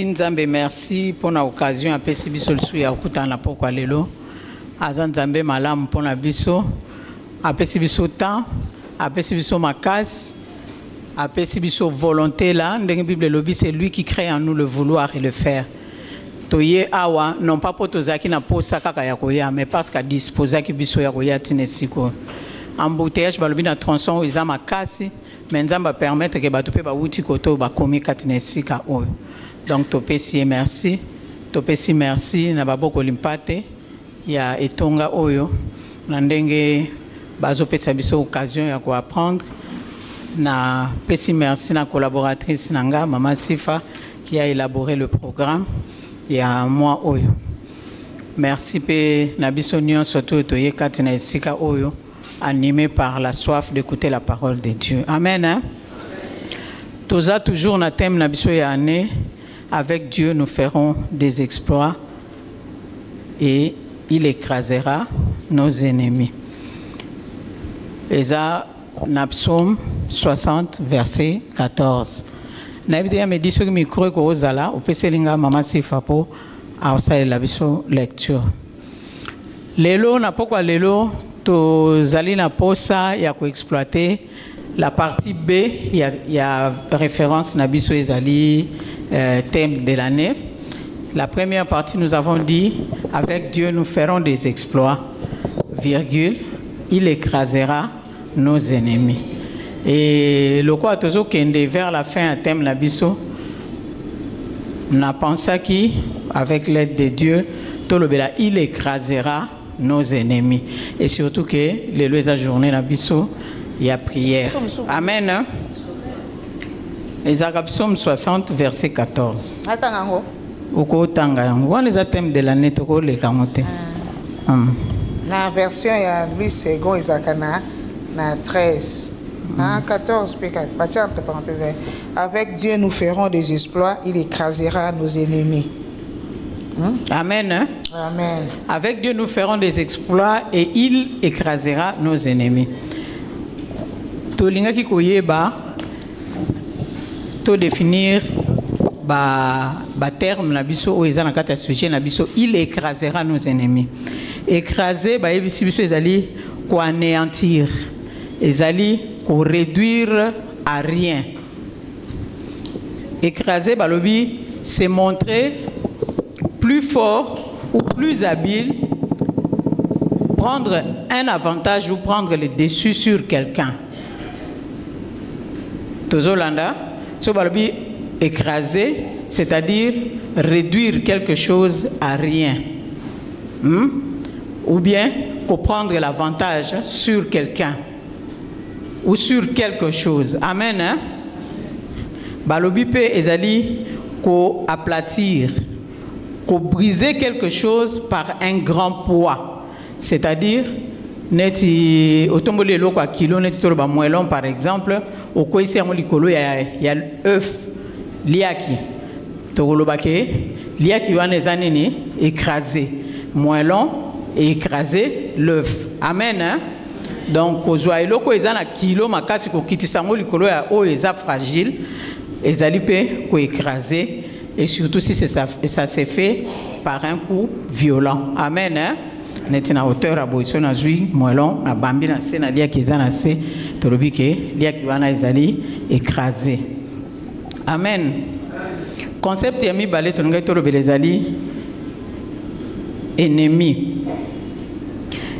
Nzambe merci pour l'occasion à pesi biso le souya okutana pourquoi lelo azan Nzambe malamu pour la biso a pesi biso temps a pesi biso makas a pesi biso volonté là ndenge Bible lobi c'est lui qui crée en nous le vouloir et le faire toye awa non pas pour tozaki na posa kaka ya koya mais parce qu'a disposer ki biso ya koya tinesiko embouteillage balobi na tronçon iza makasi mais Nzamba permettre que bato pe ba wuti koto ba komi katinesika oyo. Donc, topesi merci. Topesi merci. Na baboko limpate. Ya etonga oyo. Nandenge bazo pesa biso occasion ya ko apprendre. Na pesi merci na collaboratrice nanga Maman Sifa qui a élaboré le programme. Ya moi oyo. Merci pe na biso nyon surtout toye katina esika oyo animé par la soif d'écouter la parole de Dieu. Amen. Hein? Toza toujours na thème na biso ya année. Avec Dieu, nous ferons des exploits et il écrasera nos ennemis. Eza na Psaume 60, verset 14. Naibite me dit ce que micro ko ozala, o peselinga Maman Sifa po a osala biso lecture. Lelo na pokwa lelo to zali na posa ya ko exploiter la partie B, il y a référence na biso ezali thème de l'année. La première partie, nous avons dit, avec Dieu, nous ferons des exploits, virgule, il écrasera nos ennemis. Et le quoi toujours kende vers la fin, un thème nabiso, on a pensé qu'avec l'aide de Dieu, il écrasera nos ennemis. Et surtout que les journée nabiso, il y a prière. Amen. Hein? Psaume 60, verset 14. Attends, Oko tanga yango. On les a thèmes de l'année toko le kamote. La version ya Louis Second Isakana na 13. 14 P4. Bâtir entre parenthèses. Avec Dieu nous ferons des exploits, il écrasera nos ennemis. Amen. Hein? Amen. Avec Dieu nous ferons des exploits et il écrasera nos ennemis. Tolinga ki koyeba to définir terme nabiso o ezana kata sujet nabiso il écrasera nos ennemis. Écraser ba yebisi biso ezali ko anéantir, ezali ko réduire à rien. Écraser balobi c'est montrer plus fort ou plus habile, prendre un avantage ou prendre le dessus sur quelqu'un. Tozolanda, so balobi écraser, c'est-à-dire réduire quelque chose à rien. Ou bien prendre l'avantage sur quelqu'un ou sur quelque chose. Amen. Hein? Balobi pe ezali ko aplatir, ko briser quelque chose par un grand poids. C'est-à-dire neti otombole loko kilo neti tolo ba moelon par exemple o ko isi amoli kolo ya œuf liaki tolo bake liaki wana ezani ni écraser moelon et écraser l'œuf. Amen. Hein? Donc kozwa eloko ezana kilo makasi ko kitisa ngoli kolo ya o eza fragile ezali pe ko écraser et surtout si ça s'est fait par un coup violent. Amen. Hein? Netina hauteur aboiso na zui moelon na bambi na se na lia kizana se tolobi ke lia kiwana ezali écrasé. Amen. Concept ya mibale tonga tolobi ezali ennemi.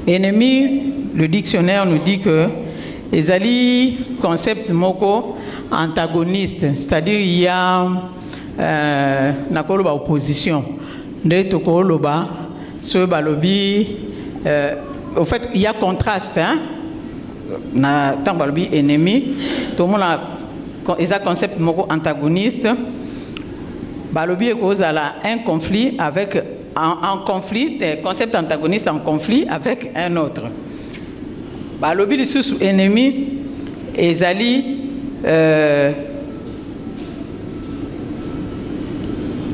Ennemi, le dictionnaire nous dit que ezali concept moko antagoniste, c'est-à-dire il y a na koloba opposition nde to koloba ce balobi au fait il y a contraste hein na tant balobi ennemi tout le monde a un concept moko antagoniste balobi ekozala un conflit avec en conflit concept antagoniste en conflit avec un autre balobi lisusu ennemi ezali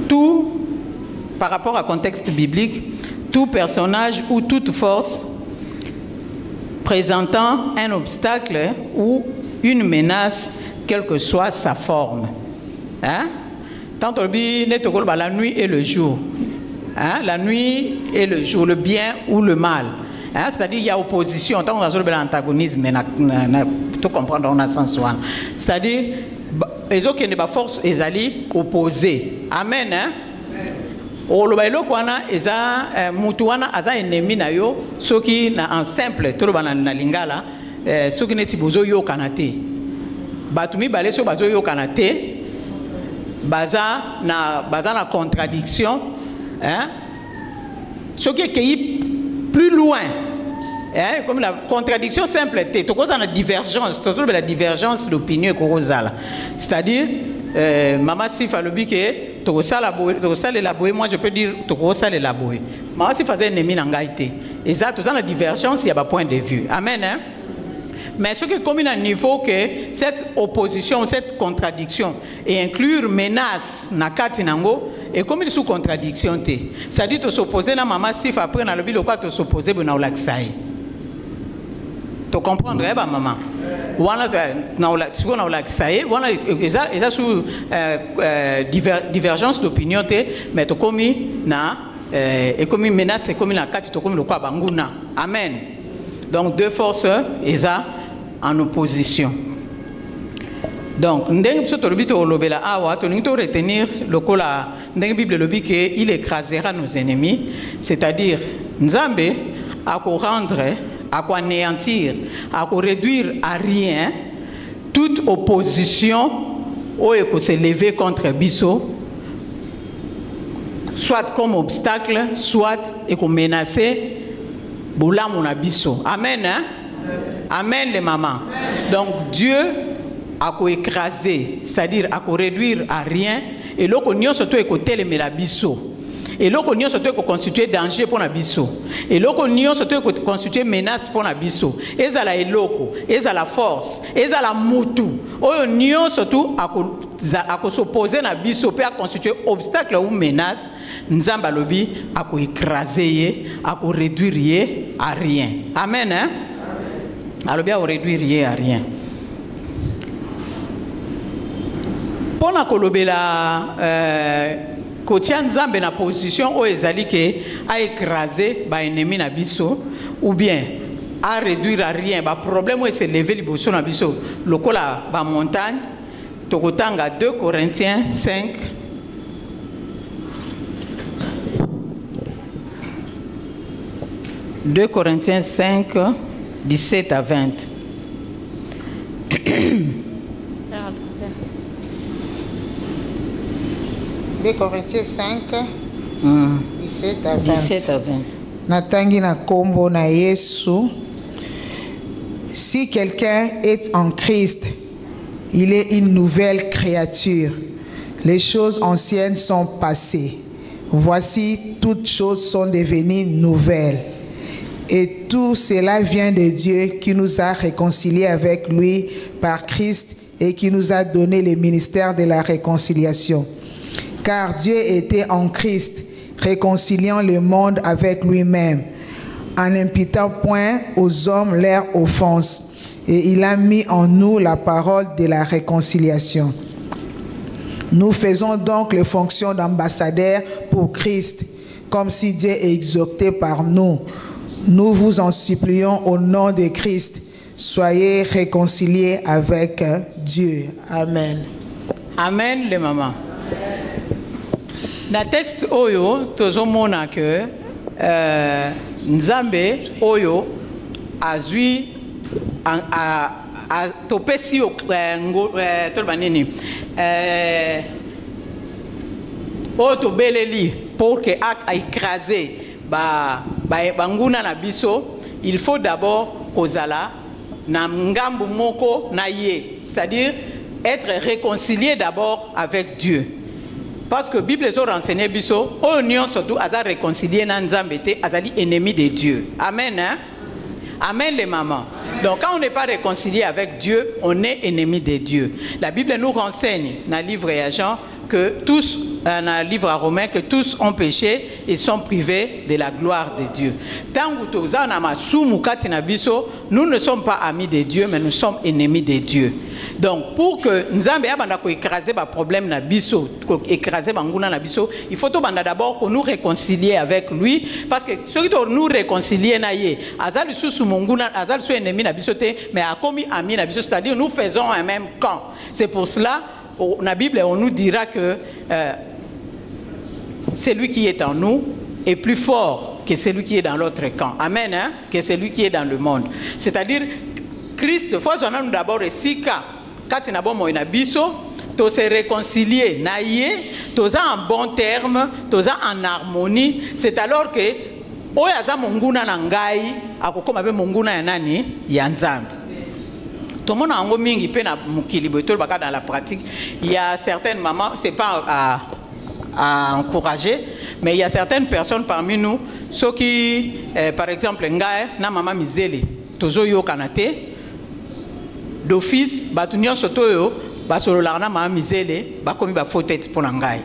tout par rapport à contexte biblique, tout personnage ou toute force présentant un obstacle ou une menace, quelle que soit sa forme. Hein? quand on dit la nuit et le jour, hein, la nuit et le jour, le bien ou le mal, hein, c'est-à-dire il y a opposition, tant qu'on a l'antagonisme, mais tout comprendre dans un sens, c'est-à-dire les autres qui n'ont pas force, ils allaient opposer. Amen. Hein? O lo bailo kwana eza mutu wana aza ennemi na yo soki na en simple to ba na lingala soki neti bozo yo kanate batu mi bale so bazo yo kanate baza na contradiction hein soki kei plus loin hein comme la contradiction simple te to koza na divergence to la divergence d'opinion ko kozala c'est-à-dire maman Sifa lobi ke moi je peux dire que la boue. Mais si faisait ennemi n'engaité. Et ça, tout dans la divergence, il y a un point de vue. Amen. Hein? Mais ce qui est comme un niveau que cette opposition, cette contradiction, et inclure menace na kati nango, et comme il sous contradiction te. Ça dit de s'opposer à maman Sif après dans le but de quoi te s'opposer à l'olaxaï. Tu comprends, maman? Wana na olaxaye wana eza sous divergence d'opinion te mais to komi na et comme menace comme na kati to komi lokwa banguna. Amen. Donc deux forces eza en opposition. Donc ndenge biso to lobito olobela awa to ningito retenir lokola ndenge Bible lobi que il écrasera nos ennemis, c'est-à-dire Nzambe a ko rendre à quoi anéantir, à quoi réduire à rien toute opposition ou se lever contre Bisso, soit comme obstacle, soit et qu'on menacer Boula mon abisso. Amen. Hein? Amen les mamans. Donc Dieu a quoi écraser, c'est-à-dire à quoi réduire à rien, et là qu'on y a surtout écouter les mélabisso. Et là qu'on y a surtout constituer danger pour Nabiso. Et là qu'on y a surtout constituer menace pour Nabiso. Et ça la eloko, et ça la force, et ça la mutu. On y a surtout à s'opposer Nabiso, peut constituer obstacle ou menace. Nzamba lobi à écraser, à réduire à rien. Amen. Hein? Alors bien à réduire à rien. Pour la kolobela kotia Nzambe na position où ezali ke a écraser ba ennemi na biso ou bien à réduire à rien ba problème où se lever liboso na biso lokola ba montagne tokotanga 2 Corinthiens 5 2 Corinthiens 5 17 à 20. 2 Corinthiens 5, 17 à 20. 17 à 20. Natangi na kombo na Yesu. Si quelqu'un est en Christ, il est une nouvelle créature. Les choses anciennes sont passées. Voici, toutes choses sont devenues nouvelles. Et tout cela vient de Dieu qui nous a réconciliés avec lui par Christ et qui nous a donné le ministère de la réconciliation. Car Dieu était en Christ, réconciliant le monde avec lui-même, en n'imputant point aux hommes leur offense. Et il a mis en nous la parole de la réconciliation. Nous faisons donc les fonctions d'ambassadeurs pour Christ, comme si Dieu exhortait par nous. Nous vous en supplions au nom de Christ. Soyez réconciliés avec Dieu. Amen. Amen, les mamans. Dans le texte oyo, tozomona que Nzambe oyo azui a topesi tolbanini oto beleli pour que a écraser banguna na biso, il faut d'abord kozala na ngambu moko na ye, c'est-à-dire être réconcilié d'abord avec Dieu. Parce que la Bible est renseignée biso, on surtout à réconcilier na Nzambe te azali ennemi de Dieu. Amen. Hein? Amen les mamans. Donc quand on n'est pas réconcilié avec Dieu, on est ennemi de Dieu. La Bible nous renseigne dans le livre et Jean que tous dans le livre à Romains que tous ont péché et sont privés de la gloire de Dieu. Nous ne sommes pas amis de Dieu, mais nous sommes ennemis de Dieu. Donc, pour que Nzambe abanda ko écraser ba problème na biso, ko écraser banguna na biso, il faut d'abord que nous réconcilier avec lui, parce que ceux qui nous réconcilier na ye, azali sous monguna, azali sous ennemi na biso te, mais a commis ami na biso, c'est-à-dire nous faisons un même camp. C'est pour cela, dans la Bible, on nous dira que celui qui est en nous est plus fort que celui qui est dans l'autre camp. Amen, hein? Que celui qui est dans le monde. C'est-à-dire, Christ, il faut nous d'abord ici, quand nous avons tous se réconcilier, tous en bon terme, tous en harmonie. C'est alors que, oyaza monguna nangai, akokoma be monguna yanani, yanzambi. Tout le monde a un mingi pe na mukili boto baka dans la pratique. Il y a certaines mamans, c'est pas à encourager, mais il y a certaines personnes parmi nous, ceux qui, par exemple, ngai na maman mizeli, tozo yo kanate, d'office, batunyo soto yo, basolo la na maman mizeli, bakomi ba faute pour ngai.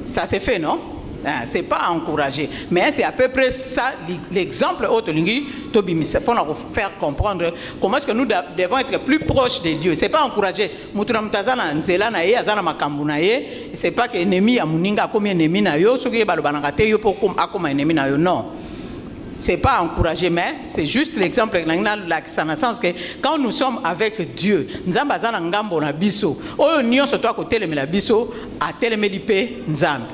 Ça c'est fait, non? C'est pas à encourager, mais c'est à peu près ça l'exemple pour nous faire comprendre comment est-ce que nous devons être plus proches de Dieu. C'est pas encourager. C'est pas que ennemi a muninga comme ennemi na yo, non. C'est pas encourager, mais c'est juste l'exemple dans le sens que quand nous sommes avec Dieu, nous sommes en ngambo na biso. Oh nion surtout à côté de la biso, à tel melipe nzambe.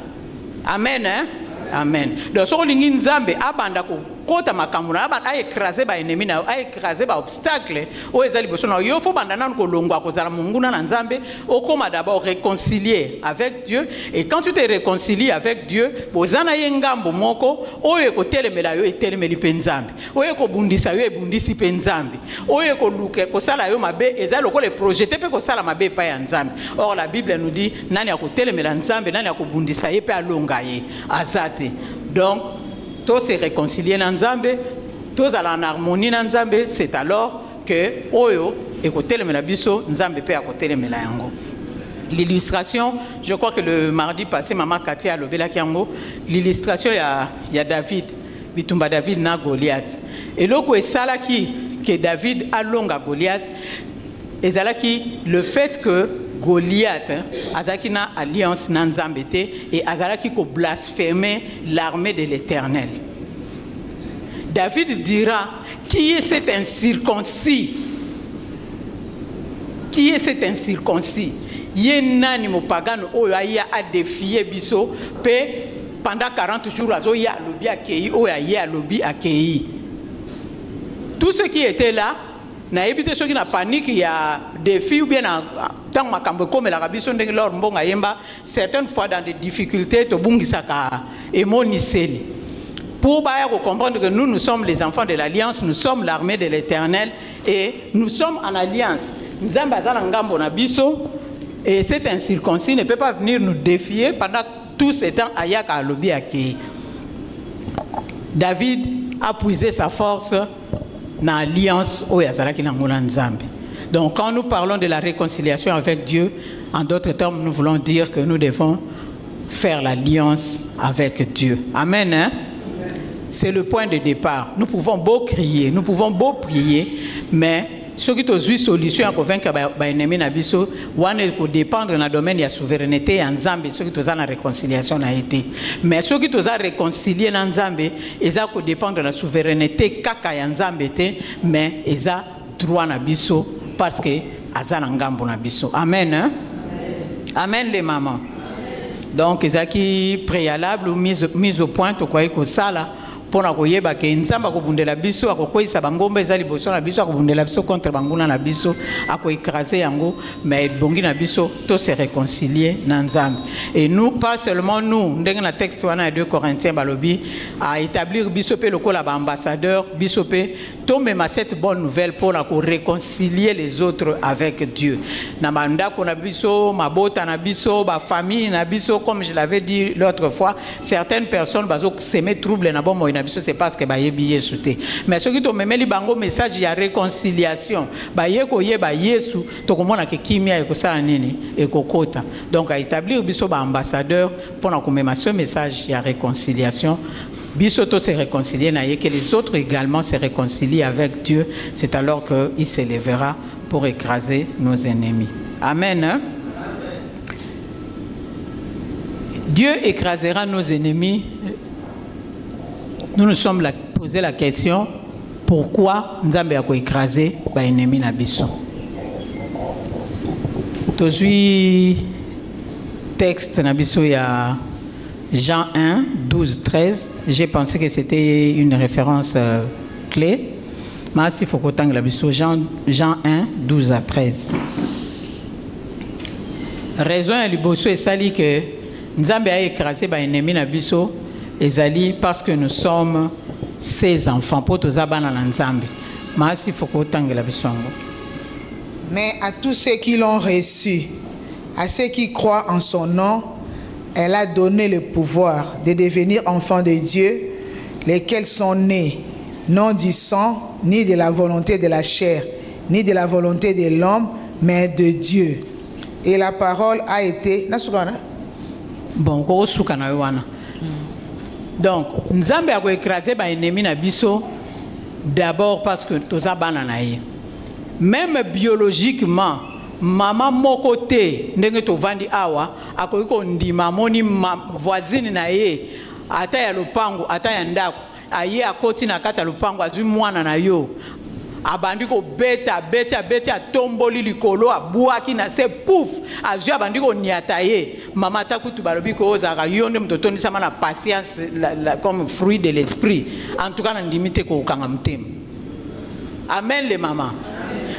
Amen, hein? Amen. Donc, si on a Nzambe, abanda ko kota makamuna, abanda a écrasé ba ennemi na, a écrasé ba obstacle, o ezali boso na yo fo banda nan ko longwa ko zala munguna na Nzambe, o koma d'abord réconcilier avec Dieu, et quand tu te réconcilies avec Dieu, bozana yengambo moko, o ye ko telemela yo etelemeli pe Nzambe. O ye ko bundisa yo e bundisi pe Nzambe. O ye ko luke ko sala yo mabe, ezali ko le projeter pe ko sala mabe pa ya Nzambe. Or la Bible nous dit nani ya ko telemela Nzambe, nani ya ko bundisa ye pe alonga ye. Azate. Donc, tous se réconcilier dans Nzambe, tous aller en harmonie dans Nzambe, c'est alors que Oyo et côté le melabiso Nzambe peut à côté le melayango. L'illustration, je crois que le mardi passé, Maman Katia a levé la Kiango, l'illustration, il y a David, Bitumba David na Goliath. Et l'autre est ça là que David a long à Goliath, et ça là qui le fait que Goliath, Azaki na alliance na Nzambe et Azaki ko blasphémer l'armée de l'Éternel. David dira, qui est cet incirconcis? Qui est cet incirconcis? Yenani mo pagano oya a défié biso pe pendant 40 jours azo ya lobi akei oya ya lobi akei. Tous ceux qui étaient là na évité ceux qui na panique, il y a des filles ou bien tant makambo comme la rabiso ndenge lor mbonga yemba certaines fois dans des difficultés to bungisaka emoniseli. Pour comprendre que nous sommes les enfants de l'alliance, nous sommes l'armée de l'Éternel et nous sommes en alliance. Nous avons ngambo na biso et cet incirconcis ne peut pas venir nous défier pendant tout ce temps ayaka alobi akei. David a puisé sa force dans l'alliance au Yazaraki Nangola Nzambe. Donc quand nous parlons de la réconciliation avec Dieu, en d'autres termes, nous voulons dire que nous devons faire l'alliance avec Dieu. Amen, hein? C'est le point de départ. Nous pouvons beau crier, nous pouvons beau prier, mais ceux qui ont eu solution à convaincre les ennemis nabiso, ils peuvent dépendre dans le domaine de la souveraineté en Nzambe, ceux qui ont la réconciliation a été. Mais ceux qui ont réconcilié en Nzambe, ils peuvent dépendre de la souveraineté kaka en Nzambe, mais ils ont droit nabiso parce que azana ngambo nabiso. Amen, hein? Amen les mamans. Donc ils ont préalable ou mise au point au quoi que ça là. Pour na koyeba ke nzamba ko bundela biso akokoisa bangomba ezali boso na biso akobundela biso contre banguna na biso akoécraser yango mais bongi na biso to se réconcilier na nzambe. Et nous pas seulement nous ndenge na texte wana 2 Corinthiens balobi à établir biso pe lokola ba ambassadeur biso pe to mema cette bonne nouvelle pour la réconcilier les autres avec Dieu. Na manda ko na biso mabota na biso ba famille na biso comme je l'avais dit l'autre fois certaines personnes bazo s'aimer trouble na bon na biso c'est parce que bayebi Yesu te. Mais ceux qui to memeli bango message ya réconciliation, bayeko yeba Yesu to komona ke kimia ekosala nini ekokota. Donc a établir biso ba ambassadeur pour na komema ce message ya réconciliation. Bisoto se réconcilier et que les autres également se réconcilient avec Dieu, c'est alors qu'il s'élèvera pour écraser nos ennemis. Amen. Hein? Dieu écrasera nos ennemis. Nous nous sommes posé la question, pourquoi Nzambe a écrasé les ennemis na biso? Tozui texte na biso ya Jean 1, 12, 13. J'ai pensé que c'était une référence clé. Mais il faut qu'on la biso Jean 1, 12 à 13. Raison à liboso et sali que Nzambe a écrasé ba ennemi na biso ezali parce que nous sommes ses enfants pour tous abana na Nzambe. Mais il faut qu'on la biso. Mais à tous ceux qui l'ont reçu, à ceux qui croient en son nom, elle a donné le pouvoir de devenir enfants de Dieu, lesquels sont nés, non du sang, ni de la volonté de la chair, ni de la volonté de l'homme, mais de Dieu. Et la parole a été... Bon, donc, nous avons écrasé les ennemis na biso d'abord parce que tous abandonnés. Même biologiquement, maman moko te ndenge to vandi awa akoiko ndima moni voisine na ye ata ya lupango ata ya ndako aye akoti na kata lupango azui mwana na yo abandiko beta tomboli likolo abuaki na se pouf azui abandiko niata ye mama takutu balobi ko ozaka yo nde mtotoni sama na patience comme fruit de l'esprit en tout cas na ndimite ko kanga mtema. Amen les mamans.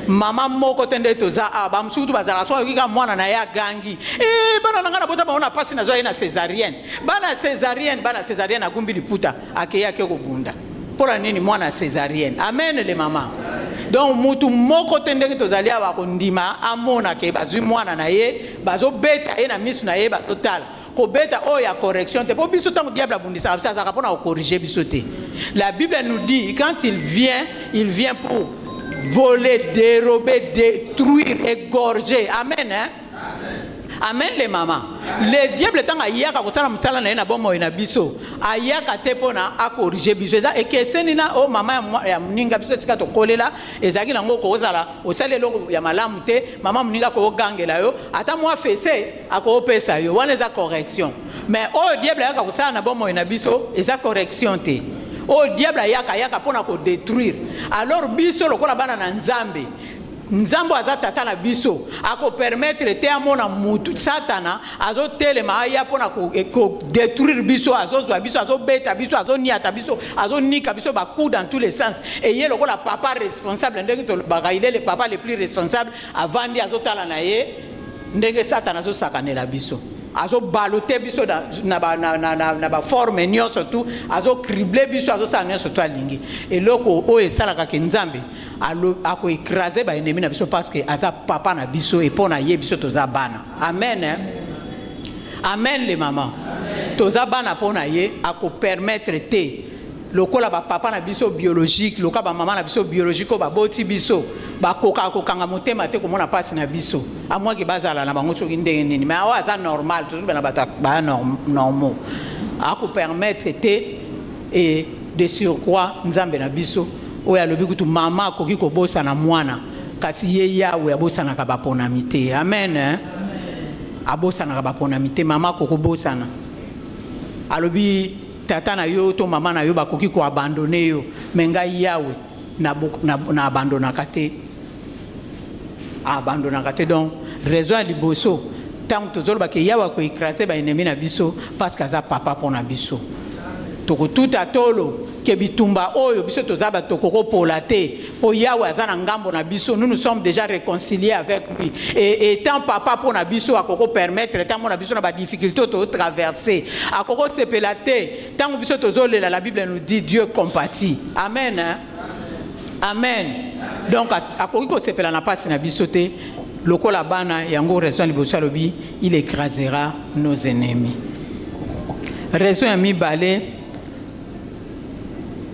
Maman moko tende toza aba msukutu bazala so kika mwana na ya gangi bana nangana bota baona pasi na zo na césarienne bana césarienne akumbi liputa akeya ke kobunda pola nini mwana césarienne. Amen les mamans. Donc mutu moko tende tozali aba kondima amona ke bazui mwana na ye bazo beta e na misu na ye ba total ko beta o ya correction te po biso tango diable abundisa ça ça pona corriger biso te. La Bible nous dit quand il vient pour voler, dérober, détruire, égorger. Amen. Hein? Amen les mamans. Le diable est en ayaka ko sala musala na bomo ina biso. Ayaka te pona a corriger biso. Et que senina o mama ya mninga biso tika to kolela ezaki nango ko ozala o sale loko ya malamu te mama mninga ko gangela yo ata moi fessé ako pesa yo wana za correction. Mais o diable ayaka ko sala na bomo ina biso eza correction te. Oh diable yaka pona ko détruire. Alors biso lokola bana na Nzambe. Nzambo azatata na biso ako permettre te amona mutu satana azo telema aya pona ko détruire biso azozwa biso azo beta biso azo niata biso azo nika biso ba coup dans tous les sens. Et yé lokola papa responsable ndenge to bagaile le papa le plus responsable avant di azo tala na ye ndenge satana azo sakanela biso. Azo balote biso na ba forme nyo surtout azo cribler biso azo sa nyo surtout alingi et loko o esala ka Nzambe ako écraser ba ennemi na biso parce que aza papa na biso et pona ye biso toza bana. Amen. Hein? Amen les mamans. Toza bana pona ye ako permettre te lokola ba papa na biso biologique lokola ba maman na biso biologique ba boti biso ba koka ko kanga motema te ko mona passe na biso a moi ke bazala na bango soki ndenge nini mais awa za normal toujours bana ba normaux a ko permettre te et de surcroît Nzambe na biso oya lobi kutu mama koki ko bosa na mwana kasi ye yawe abosa na ka ba ponamité. Amen. Hein? Abosa na ka ba ponamité mama ko bosa na alobi tata na yo to mama na yo bakoki ko abandonner yo menga yawe na abandona kate donc raison à liboso tant to zolo ba ke yawe ko écraser ba ennemi na biso parce que za papa pona biso toko tout atolo ke bitumba oyo biso tozaba tokoko polate po yawe azana ngambo na biso nous sommes déjà réconciliés avec lui et tant papa pona biso akoko permettre tant mona biso na ba difficulté to traverser akoko sepelate tant biso tozolela la Bible nous dit Dieu compatit. Amen. Hein? Amen. Donc akoko ko sepela na passe na biso te lokola bana yango raison liboso lobi il écrasera nos ennemis. Raison mi balé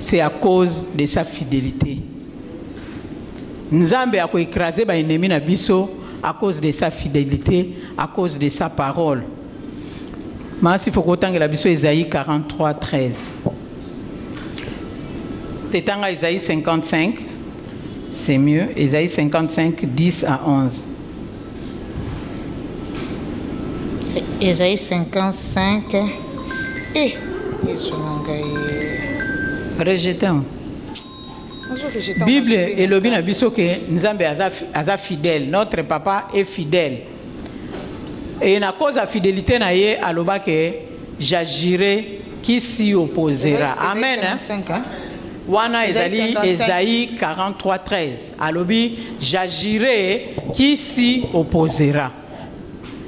c'est à cause de sa fidélité. Nzambe a écrasé ba ennemi na biso à cause de sa fidélité, à cause de sa parole. Mais il faut que la biso Isaïe 43, 13. Tetanga Isaïe 55, c'est mieux. Isaïe 55, 10 à 11. Isaïe 55. Et rejetons. Bible et le bien abisso que Nzambe aza fidèle. Notre papa est fidèle. Et à cause de la fidélité naie aloba que j'agirai qui s'y opposera. Amen. Wana Esaïe 43, 13. Alobi j'agirai qui s'y opposera.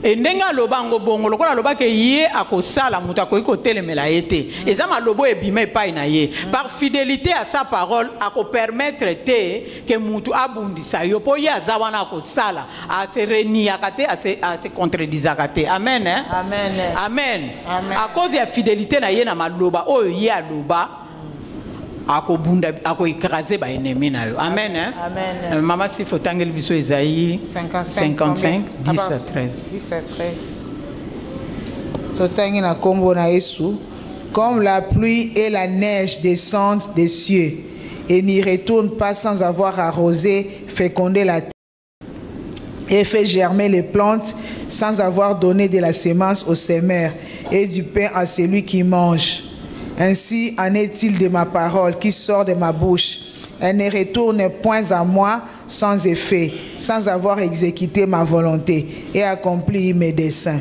Et ndenga lobango bongo lokola loba ke yé akosala mutu akoki telemela ete ezama lobo ebime pa na ye par fidélité à sa parole ako permettre te que mutu abundisa yo po ye azawana akosala a se reniakate a se contredisakate. Amen hein? Amen. Amen. Amen. À cause de fidélité na ye na maloba oyo ye aloba ako écraser ba ennemi na yo. Amen hein? Amen. Maman si faut tangel biso Isaïe 55 10 à 13. 10 à 13. Totangi na kombo na Yesu, comme la pluie et la neige descendent des cieux et n'y retournent pas sans avoir arrosé, fécondé la terre et fait germer les plantes sans avoir donné de la sémence au semeur et du pain à celui qui mange. Ainsi en est-il de ma parole qui sort de ma bouche. Elle ne retourne point à moi sans effet, sans avoir exécuté ma volonté et accompli mes desseins.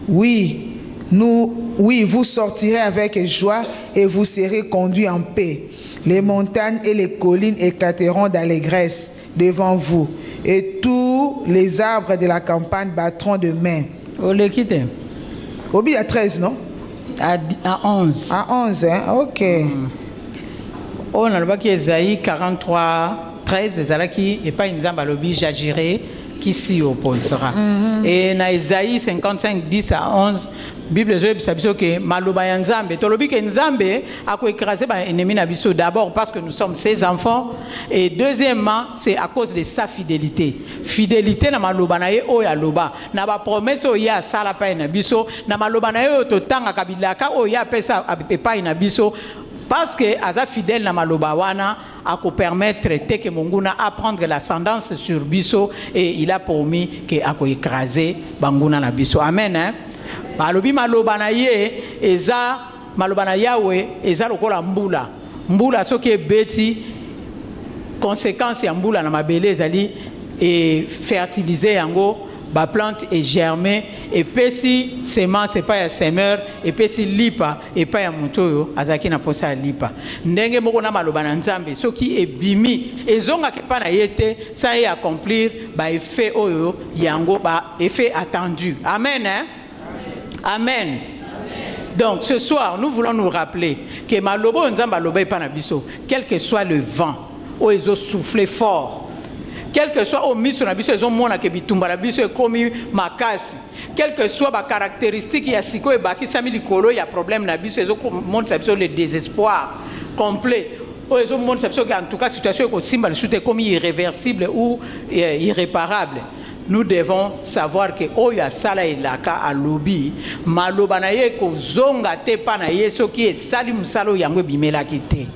Oui, vous sortirez avec joie et vous serez conduits en paix. Les montagnes et les collines éclateront d'allégresse devant vous, et tous les arbres de la campagne battront de main. Obi à 13, non? À 11. À 11, hein? Ok. On a le Isaïe 43, 13, Ezalaki, et pas une zambalobi, j'agirai, qui s'y opposera. Et dans Isaïe 55, 10 à 11, Bible dit que Maloba Nzambe, tolobi que Nzambe a écrasé un ennemi nabiso d'abord parce que nous sommes ses enfants, et deuxièmement, c'est à cause de sa fidélité. Fidélité na Maloba na ye o ya loba, na ba promesse o ya sala pa nabiso, na Maloba na ye o totanga kabilaka o ya pesa pa nabiso. Parce que Aza fidèle na maloba wana a permettre que Monguna a prendre l'ascendance sur Biso et il a promis que a écraser Banguna na Biso. Amen. Hein? Malobi maloba na ye eza maloba na Yahweh eza lokola mbula. Mbula soki beti conséquence ya mbula na mabele ezali et fertiliser yango ba plante est germée et puis si semence c'est pas ya semeur et puis si lipa et pas ya mutoyo azaki na posa lipa ndenge moko na maloba na Nzambe soki ebimi ezonga ke pa na yete ça y accomplir ba effet oyo yango ba effet attendu. Amen hein? Amen. Donc ce soir nous voulons nous rappeler que malobo Nzambe aloba pa na biso quel que soit le vent ou ezo souffler fort. Quel que soit au miso na biso ezomona ke bitumba na biso ekomi makasi, quel que soit ba caractéristique ya siko ebakisami likolo ya problème na biso ezomonisa biso le désespoir complet o ezomonisa biso que en tout cas situation ekosimba lisusu ekomi irréversible ou irréparable. Nous devons savoir que oyo asala elaka alobi maloba na ye kozonga te pa na ye soki esali musalo yango ebimelaki te.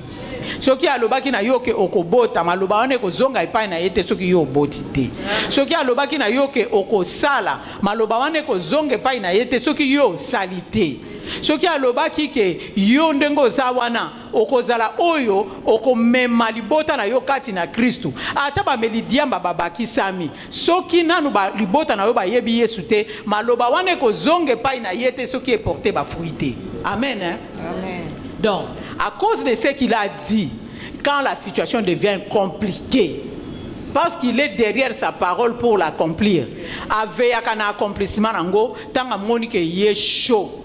Soki alobaki na yo ke okobota maloba wane kozonga epai na yete soki yo oboti te. Soki alobaki na yo ke okosala maloba wane kozonga epai na yete soki yo osali te. Soki alobaki ke yo ndengo za wana okozala oyo okomema libota na yo kati na Kristu ata bamelidiamba babakisami soki nanu libota na yo bayebi Yesu te maloba wane kozonga epai na yete soki eporte bafuite. Amen hein? Amen. Donc à cause de ce qu'il a dit, quand la situation devient compliquée, parce qu'il est derrière sa parole pour l'accomplir, avec un accomplissement nango, tant à Monique y est chaud,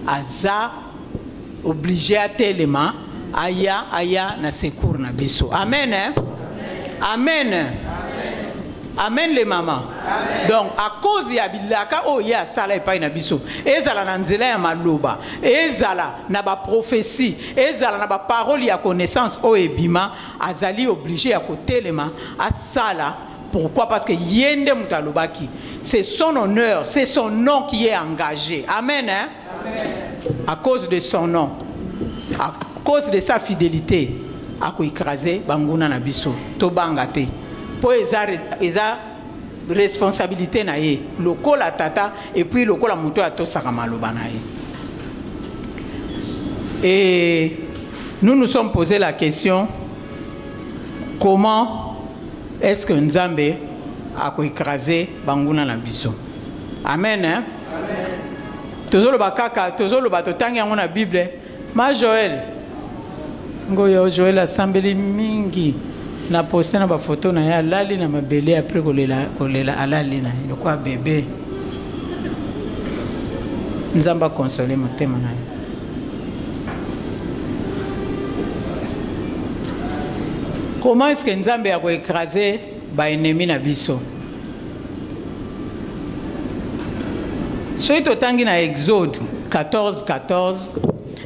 Aza obligé à tellement, aya na secours na biso. Amen. Hein? Amen. Amen. Amen les mamans. Amen. Donc à cause ya bilaka o ya sala epai na biso ezala na nzela ya maloba ezala na ba prophétie ezala na ba parole ya connaissance o ebima azali obligé ya kotelema asala. Pourquoi? Parce que yende mutalobaki c'est son honneur, c'est son nom qui est engagé. Amen, hein? Amen. À cause de son nom, à cause de sa fidélité ako écraser banguna na biso to bangate. Pour eza responsabilité na ye lokola tata et puis lokola muto ato sakamaloba na ye. Et nous nous sommes posé la question, comment est-ce que Nzambe a écrasé banguna na biso? Amen, hein? Amen. Tozolo bakaka tozolo batotangi yango na Bible ma Joël ngoyo Joël asambeli mingi na poster na ba photo na ya lali na mabele après kolela alali na le quoi bébé Nzamba consoler motema na. Comment est-ce que Nzambe a écrasé ba ennemi na biso? Soito tangi na Exode 14:14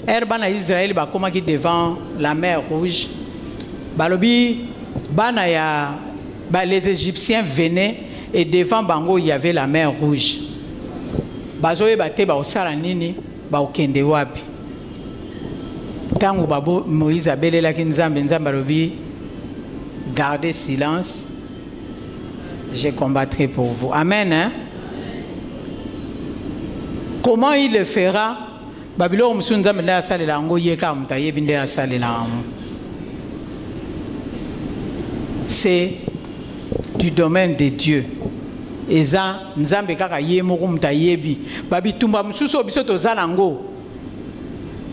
Erbana Israël ba komaki devant la mer Rouge balobi bana ya les Égyptiens venaient et devant bango il y avait la mer Rouge. Bazoye bate ba osala nini ba okende wapi. Tango babo Moïse abelela ki Nzambe balobi gardez silence, je combattrai pour vous. Amen, hein? Comment il le fera? Babylone musunza menda salela ngo yeka mutaye binde salela. C'est du domaine de Dieu. Eza nzambe kaka yemo kumtayebi. Babi tumba mususo biso tozala ngo.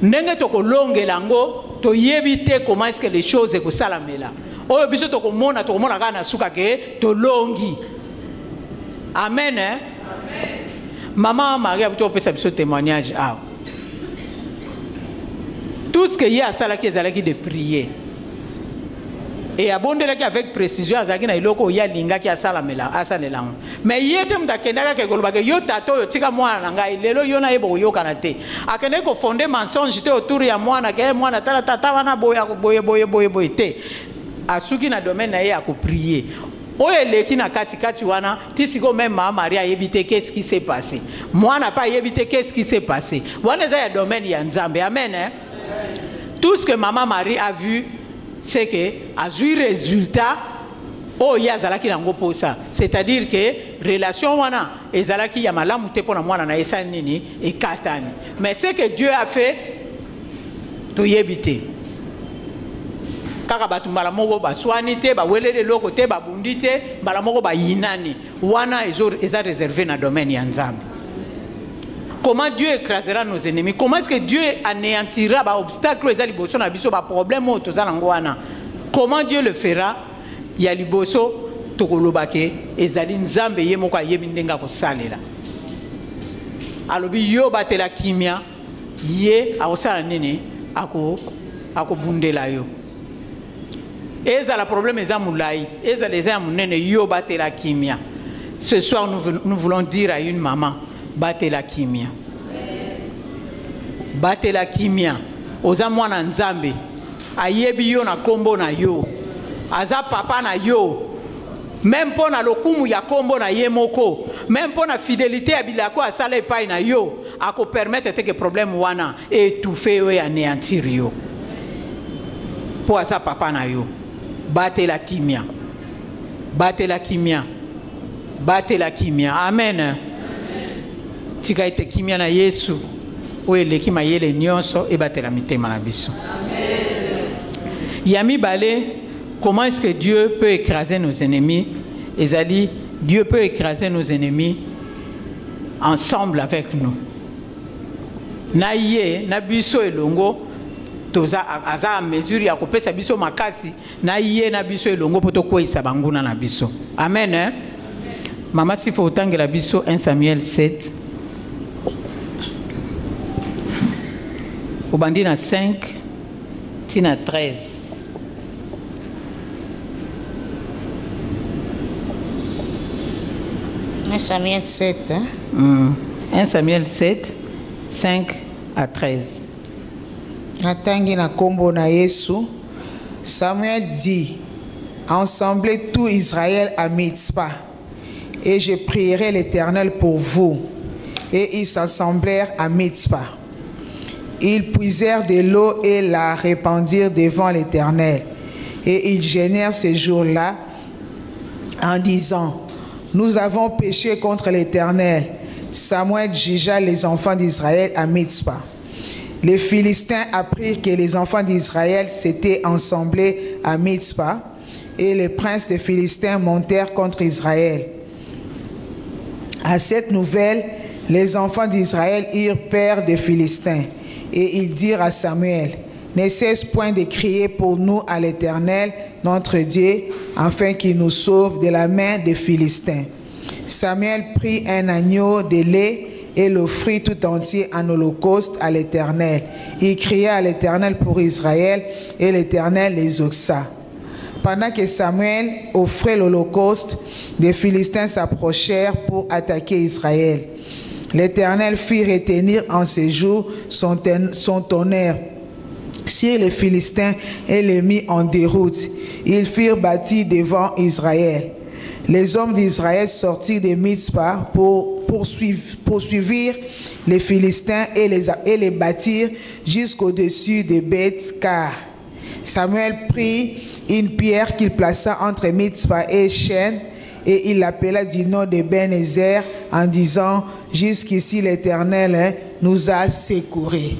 Ndenge to kolongela ngo to yebite comment est-ce que les choses ko salamela. Oyo biso to komona kana suka ke to longi. Amen, hein? Amen. Maman Maria tu peux faire ce témoignage. Tout ce que y a ça là qui est allé de prier. Et abondé avec précision azaki na iloko ya linga ki asalamela asalela. Mais yete mtakendaka ke golobaka yo tato yo tika mwana ngai lelo yo na yebo yo kanate. Akende ko fonder mensonge te autour ya mwana ke mwana tala tata wana boye te. Asuki na domaine na ye a ko prier. Oye leki na kati wana tisiko même Maman Maria yebite qu'est-ce qui s'est passé. Moi n'a pas yebite qu'est-ce qui s'est passé. Wana za ya domaine ya Nzambe. Amen, hein? Tout ce que Maman Marie a vu c'est que a eu résultat oh yazalaki nango pour ça. C'est-à-dire que relation wana ezalaki ya malamu te pona mwana na esa nini et katani. Mais ce que Dieu a fait to yebite. Kaka batu mbala moko baswani te ba welele loko te ba bundi te mbala moko ba yinani wana eza réservé na domaine ya Nzambe. Comment Dieu écrasera nos ennemis? Comment est-ce que Dieu anéantira ba obstacle ezali boso na biso ba problème o tozala ngwana? Comment Dieu le fera? Ya liboso tokolobake ezali Nzambe ye moko ayebi ndenga ko salela. Alobi yo batela kimia ye akosala nini ako bundela yo. Eza la problème eza moulai, eza les eza munene yo bate la kimia. Ce soir nous voulons dire à une maman, bate la kimia. Bate la kimia. Oza mwana Nzambe. Ayebi yo na kombo na yo. Aza papa na yo. Même pour na lokumu ya kombo na ye moko. Même pour na fidélité ya bilako asala epai na yo. Ako permettre que problème wana étouffer yo et anéantir yo. Pour aza papa na yo. Bate la kimia. Bate la kimia. Bate la kimia. Amen. Tika ite kimia na Yesu. Oye leki mayele nyonso e bate la mitema na biso. Amen. Yami bale, comment est-ce que Dieu peut écraser nos ennemis? Ezali, Dieu peut écraser nos ennemis ensemble avec nous. Na ye, na biso elongo. Toza aza mesure ya kopesa biso makasi na ye na biso elongo poto koisa banguna na biso. Amen, hein? Mama si faut tangela biso 1 Samuel 7 obandi na 5 tina 13. 1 Samuel 7. 1 Samuel 7, 5 à 13. Atangi na kombo na Yesu. Samuel dit, assemblez tout Israël à Mitzpah, et je prierai l'Éternel pour vous. Et ils s'assemblèrent à Mitzpah. Ils puisèrent de l'eau et la répandirent devant l'Éternel. Et ils gênèrent ces jours-là en disant, nous avons péché contre l'Éternel. Samuel jugea les enfants d'Israël à Mitzpah. Les Philistins apprirent que les enfants d'Israël s'étaient assemblés à Mitzpah, et les princes des Philistins montèrent contre Israël. À cette nouvelle, les enfants d'Israël eurent peur des Philistins, et ils dirent à Samuel, ne cesse point de crier pour nous à l'Éternel, notre Dieu, afin qu'il nous sauve de la main des Philistins. Samuel prit un agneau de lait et l'offrit tout entier en holocauste à l'Éternel. Il cria à l'Éternel pour Israël, et l'Éternel les exauça. Pendant que Samuel offrait l'holocauste, les Philistins s'approchèrent pour attaquer Israël. L'Éternel fit retenir en ces jours son tonnerre sur les Philistins et les mit en déroute. Ils firent bâtir devant Israël. Les hommes d'Israël sortirent de Mitzpah pour poursuivre les Philistins et les bâtir jusqu'au-dessus des Beth-Car. Samuel prit une pierre qu'il plaça entre Mitzpah et Shen, et il l'appela du nom de Ben-Ezer en disant, jusqu'ici l'Éternel nous a secourus.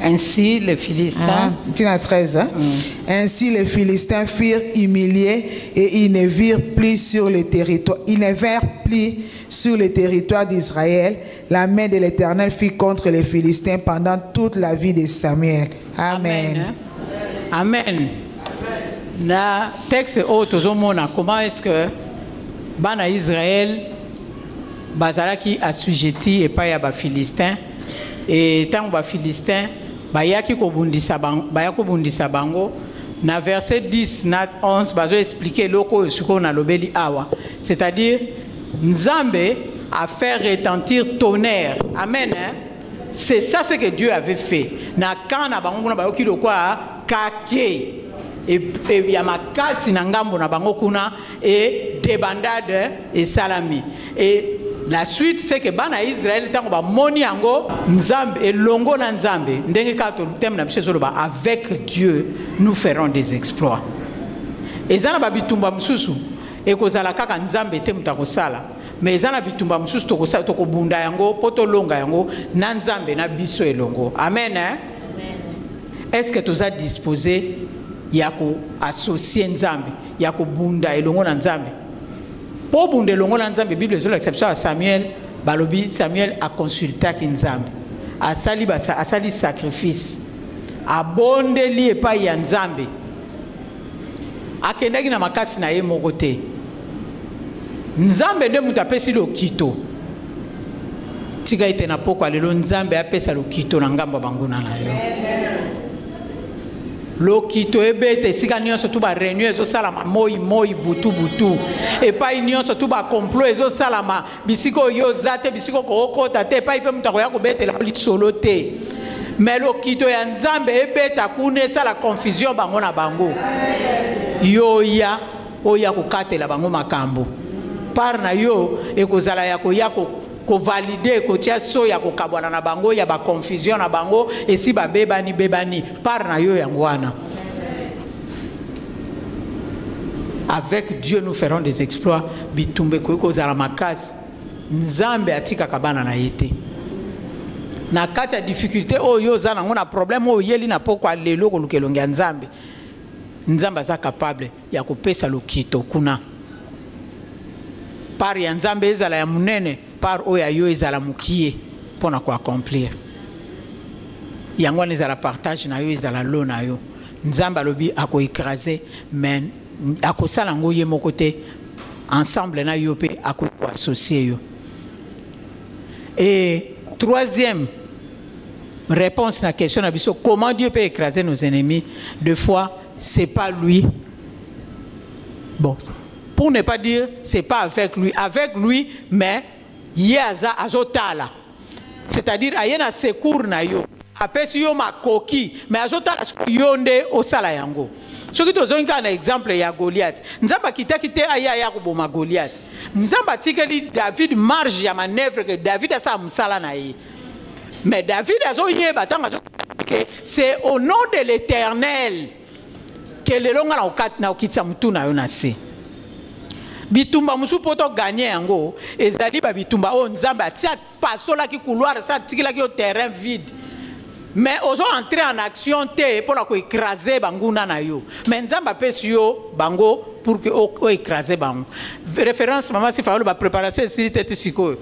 Ainsi les Philistins, 13, Ainsi les Philistins furent humiliés, et ils ne virent plus sur le territoire. Ils ne vinrent plus sur le territoire d'Israël. La main de l'Éternel fut contre les Philistins pendant toute la vie de Samuel. Amen. Amen. Na texte otozomona comment est-ce que bana Israël bazalaki assujetti et pas ya ba Philistins, et tant ba Philistins bayaki kobundisa bango na verset 10 na 11 bazo expliquer loko suko na lobeli awa, c'est-à-dire Nzambe a fait retentir tonnerre. Amen. C'est ça ce que Dieu avait fait. Na kana bango na bayoki lokwa kake et yamakasi na ngambo na bango kuna et débandade et salami. Et la suite c'est que bana Israël tango ba moni yango Nzambe et longo na Nzambe ndenge kato tem na biso ba avec Dieu nous ferons des exploits. Et zana ba bitumba mususu e kozala kaka Nzambe te mutako sala, mais zana bitumba mususu to kosala to kobunda yango poto longa yango na Nzambe na biso elongo. Amen. Est-ce que tu as disposé yako associer Nzambe yako bunda elongo na Nzambe? Pour bunda elongo na Nzambe, Bible sur l'exception à Samuel, balobi Samuel a consulté Nzambe. A sali sacrifice. A bondeli et pas ya Nzambe. A kendaki na makasi na ye moko te. Nzambe nde mutapesi lo kito. Tika ite na poko alelo Nzambe apesa lo kito na ngambo banguna na yo. Lo kito ebete sika nyonso tu ba réunion ezo salama moi butu et pas nyonso tu ba complot ezo salama bisiko yo zate bisiko ko okota te pa ipe mutako ya ko betela solo te, mais lo kito ya Nzambe ebeta kune sala confusion bango na bango yo ya oya ko katela bango makambo par na yo ekozala ya ko valider ko tia so ya ko kabwana na bango ya ba confusion na bango et si ba bebani par na yo yangwana. Avec Dieu nous ferons des exploits. Bitumbe ko kozala makasi Nzambe atika kabana na yete na kati ya difficulté oyo zana ngona problème oyo yeli na poko lelo ko lukelonga Nzambe. Nzambe aza capable ya kopesa lokito kuna par ya Nzambe ezala ya munene par oya yo ezala mukie pona ko accomplir yango ezala partage na yo ezala lo na yo. Nzambe alobi ako écraser men ako sala ngo ye moko te ensemble na yo pe ako associer yo. Et troisième réponse à la question de comment Dieu peut écraser nos ennemis, deux fois c'est pas lui. Bon, pour ne pas dire c'est pas avec lui, mais yaza azotala. C'est-à-dire ayena secours na yo. Apesi yo makoki, mais azotala yonde osala yango. Ce qui te un exemple ya Goliath. Nzamba kite aya kuboma Goliath. Nzamba tikeli David marge ya manœuvre que David a sa musala na ye. Mais David a que c'est au nom de l'Éternel que le longa na okat na okitsa mutu na yo na se. Bitumba musu poto gagner yango ezali ba bitumba o nzamba tia pasola ki couloir sa tikila ki au terrain vide. Mais ils ont entré en action pour écraser banguna na yo. Mais nzamba pesi yo bango pour que écraser bango. Référence maman si falo ba préparation si tete siko.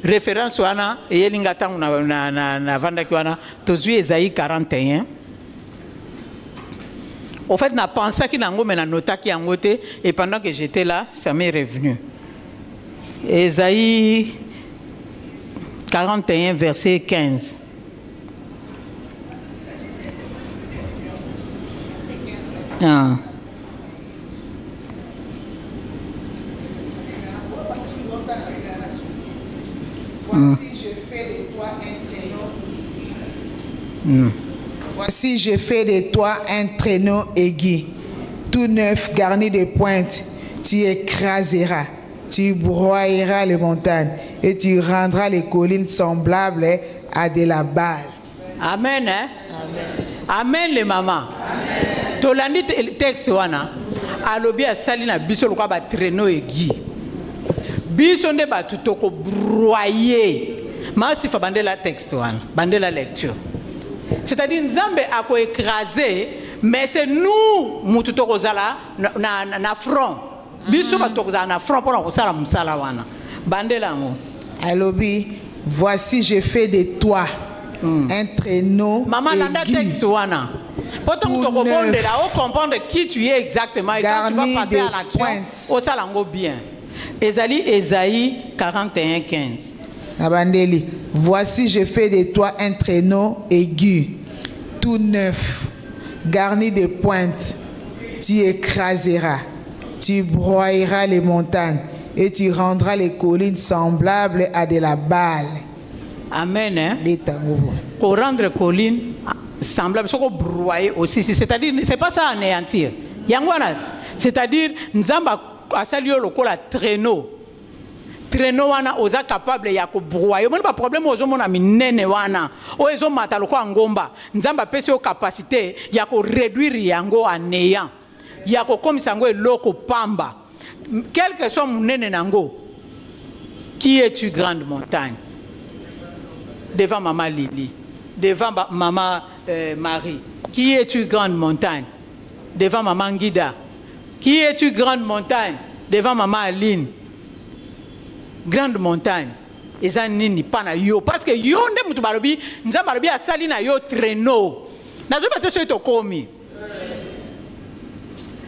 Référence wana yelinga tangu na vanda ki wana tozui Esaïe 41. Au fait na pensé ki nango mais na nota ki yango te et pendant que j'étais là, ça m'est revenu. Esaïe 41 verset 15. Ah. Voici, je fais de toi un traîneau aigu, tout neuf, garni de pointes. Tu écraseras, tu broyeras les montagnes et tu rendras les collines semblables à de la balle. Amen, hein? Amen. Amen, les mamans. Tolandi texte wana alobi asali na biso lokwa ba traîneau aigu. Biso nde ba tutoko broyer. Masi fa bandela texte wana, bandela lecture. C'est-à-dire Nzambe a ko écraser, mais c'est nous mututoko zala na front. Biso ba toko zala na front pour ko sala musala wana. Bandela ngo. Alobi, voici je fais de toi un traîneau maman nanda texte wana. Pourtant, tu comprendre qui tu es exactement et quand tu vas passer à l'action, au salango bien. Esaïe 41, 15. Abandeli, voici je fais de toi un traîneau aigu, tout neuf, garni de pointes. Tu écraseras, tu broyeras les montagnes et tu rendras les collines semblables à de la balle. Amen. Hein? Pour rendre collines semblable, ce qu'on broyer aussi, c'est-à-dire, c'est pas ça anéantir. C'est-à-dire, Nzamba asali yo lokola traîneau. Traîneau wana oza capable ya ko broyer. Mon pas problème ozo mona minene wana. O ezo mata lokola ngomba. Nzamba pesi yo capacité ya ko réduire yango à néant. Ya ko komisa yango eloko pamba. Quel que soit munene nango. Qui es-tu grande montagne? Devant maman Lily. Devant maman Marie. Qui es-tu grande montagne? Devant maman Guida. Qui es-tu grande montagne? Devant maman Aline. Grande montagne. Et ça nini pas yo parce que yo ne mutu barobi nzamba barobi asali na yo traîneau. Na zo bate so to komi.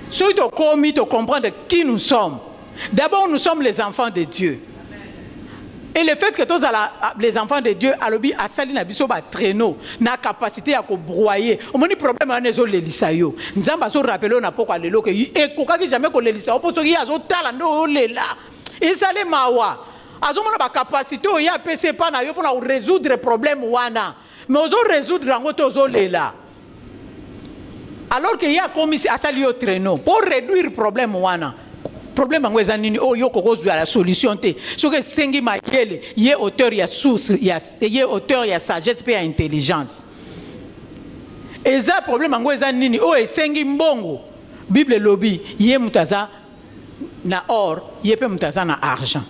So to komi to comprendre qui nous sommes. D'abord nous sommes les enfants de Dieu. Et le fait que tous les enfants de Dieu alobi asali na biso ba traîneau na capacité à ko broyer. On moni problème na zo lelisa yo. Nzamba so rappelé na poko lelo que e kokaki jamais ko lelisa. O poto ya zo tala ndo lela. Et ça les mawa. Azo mona ba capacité o ya PC pa na yo pour résoudre problème wana. Mais ozo résoudre ngo to zo lela. Alors que ya commis asali yo traîneau pour réduire problème wana. Problème en nini oh yo koko la solution te so que sengi mayele ye auteur ya source ye auteur ya sagesse pe ya intelligence eza problème en nini oh sengi mbongo Bible lobby ye mutaza na or ye pe mutaza na argent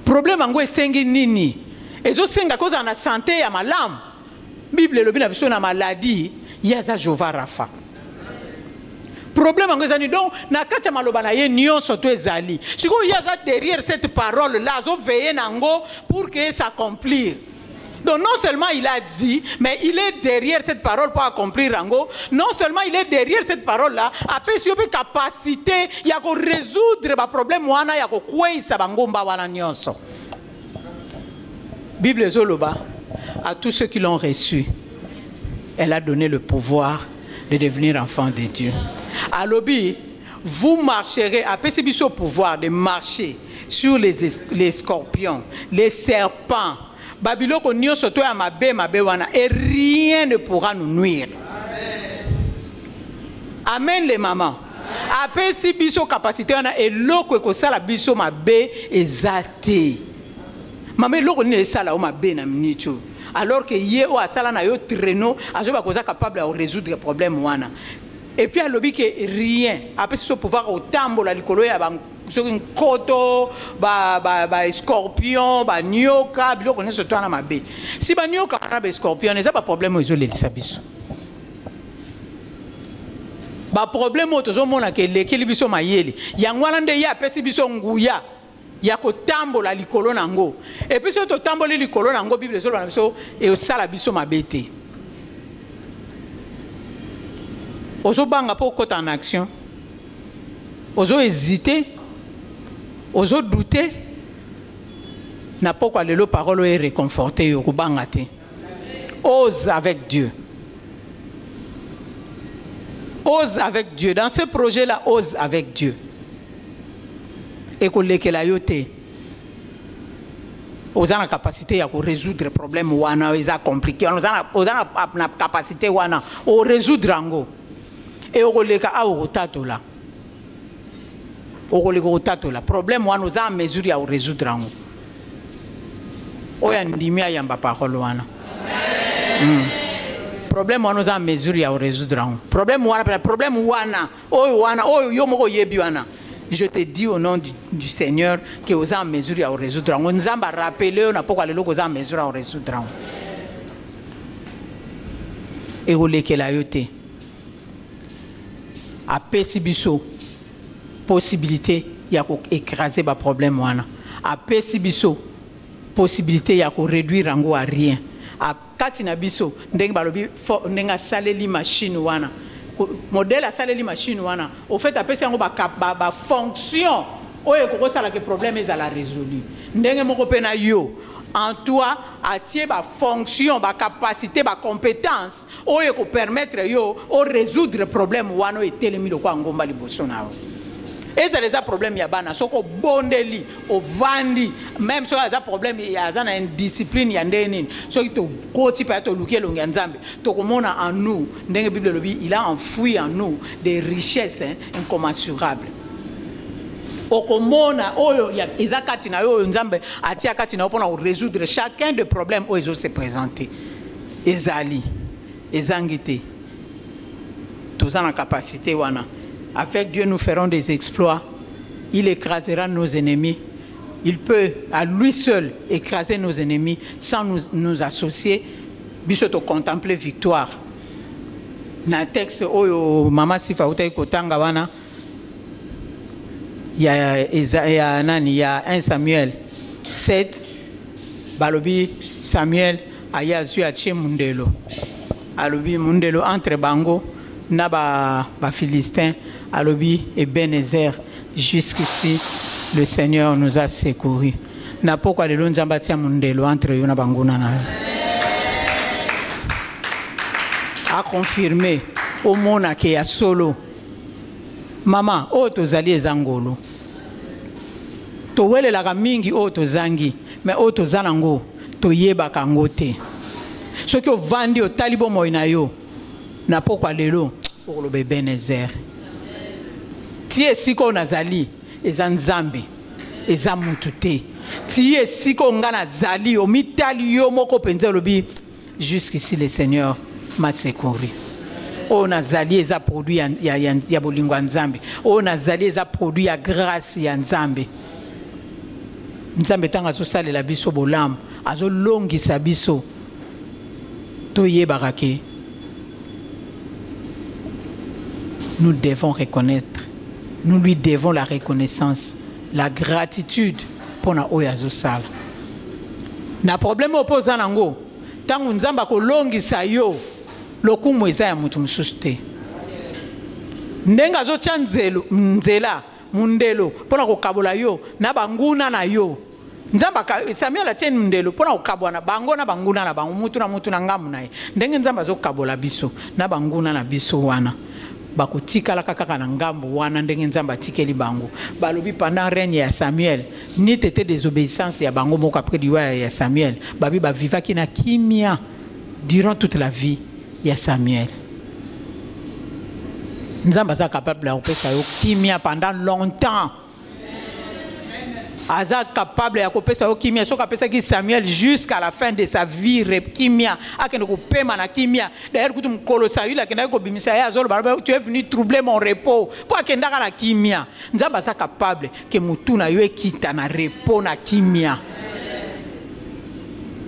problème en sengi nini ezo senga cause na santé ya malamu Bible lobby na biso na maladie yaza Jova Rafa. Problème en ezani donc na katia maloba na ye nion soto ezali. Si ko yaza derrière cette parole là zo veiller nango pour que ça accomplir. Donc non seulement il a dit mais il est derrière cette parole pour accomplir nango. Non seulement il est derrière cette parole là, après si on peut capacité ya ko résoudre ba problème wana ya ko kwesa bangomba wana nyonso. Bible zoloba à tous ceux qui l'ont reçu. Elle a donné le pouvoir de devenir enfant de Dieu. Alobi, vous marcherez, après c'est biso pouvoir de marcher sur les scorpions, les serpents. Babiloko nyo soto ya mabe wana, et rien ne pourra nous nuire. Amen les mamans. Après si biso capacité wana et loko ko sala biso mabe ezate. Maman loko ni sala o mabe na minicho. Alors que ye o asala na yo traîneau, azo ba koza capable de résoudre le problème wana. Et puis à l'objet que rien. Après ce pouvoir au tambo la likolo ya ba sur une koto ba scorpion ba nyoka biloko ne soto na mabe. Si ba nyoka na ba scorpion eza ba problème ozo le biso. Ba problème ozo mona ke lekeli biso mayele. Yangwana nde ya pesi biso nguya. Ya ko tambo la likolo nango. Et puis so to tambo le likolo nango Bible so ba biso e osala biso mabete. Ozo banga pour côté en action. Ozo hésiter. Ozo douter. N'a pas quoi le parole est réconforté au bangate. Ose avec Dieu. Ose avec Dieu. Dans ce projet-là, ose avec Dieu. Et qu'on l'ait la yote. Ose la capacité à résoudre le problème wana, ils a compliqué. Ose la capacité wana, au résoudre ango. Et au releka a au tato là. Au releka au tato là. Problème wana nous a mesure à résoudre ango. Oya ndimia yamba parole wana. Problème wana nous a mesure à résoudre ango. Problème wana. Oyo yo moko yebi wana. Je te dis au nom du Seigneur que vous avez mesure à résoudre ango. Nous avons rappelé on a pas le logo à mesure à résoudre ango. Et au releka la yote. A pesibiso possibilité ya ko écraser ba problème wana a pesibiso possibilité ya ko réduire ango à rien a katina biso ndenge balobi ndenga saleli machine wana modèle a saleli machine wana au fait a pesi ango ba fonction oyo ko sala que problème ezala résolu ndenge moko pena yo en toi attirer ba fonction, ba capacité, ba compétence, oyo ko permettre yo o résoudre problème wano etelemi lo kwa ngomba liboso nao. Et ça les a problème ya bana soko bondeli o vandi même so ya problème ya za na indiscipline ya ndeni so to koti pa to lukelo nganzambe to komona en nous ndenge Bible lobi il a enfoui en nous des richesses incommensurables. Okomona oyo ya ezakati na yo nzambe atia kati na opona résoudre chacun des problèmes où ils se présenter ezali ezangité tous en capacité wana avec Dieu nous ferons des exploits. Il écrasera nos ennemis. Il peut à lui seul écraser nos ennemis sans nous associer bisoto contempler victoire na texte oyo mama sifa utai kotanga wana. Il y a 1 Samuel 7, balobi Samuel aya zu a tche mundelo. Alobi mundelo entre bango na ba Philistins, alobi Ebenezer jusqu'ici le Seigneur nous a secourus. Na pourquoi le nzamba tia mundelo entre yo na bango na. A confirmé au mona ke ya solo. Maman, o tozali ezangolo. Towele la mingi o tozangi, mais o tozanango to yeba kangote. Ce que vandi o talibo moinayo na pokwa lelo pour le bébé Nezer. Tie siko nazali ezanzambe ezamutute. Tie siko ngana zali o mitali yo moko penza lobi jusqu'ici le Seigneur m'a secouru. On a zali eza produit ya bolingo nzambe. On a zali eza produit ya grâce ya nzambe. Nzambe tanga so sale la biso bolam, azo longi sa biso. Toye barake. Nous devons reconnaître, nous lui devons la reconnaissance, la gratitude pour na oyazo sala. Na problème opposant nango, tangu nzamba ko longi sa yo. Lokumu eza ya mutu mususte. Ndenga zo chanzelo nzela mundelo pona ko kabola yo na banguna na yo. Nzamba Samuel atien mundelo pona ko kabwa na bango na banguna na mutu na ngamu na ye. Ndenge nzamba zo kabola biso na banguna na biso wana. bakotikala kaka na ngambo wana ndenge nzambe atikeli bango. Balobi pendant règne ya Samuel, ni tete désobéissance ya bango moko après liwa ya Samuel, babi ba vivaki na kimia durant toute la vie ya Samuel. Nzambe aza capable ya kopesa yo kimia pendant longtemps. Aza capable ya kopesa yo kimia, so kapesa ki Samuel jusqu'à la fin de sa vie kimia akende ko pema na kimia. D'ailleurs kutu mkolo Saül akenda ko bimisa ya zolo barba, tu es venu troubler mon repos. Po akenda ka na kimia. Nzambe aza capable ke mutu na yo ekita na repos na kimia.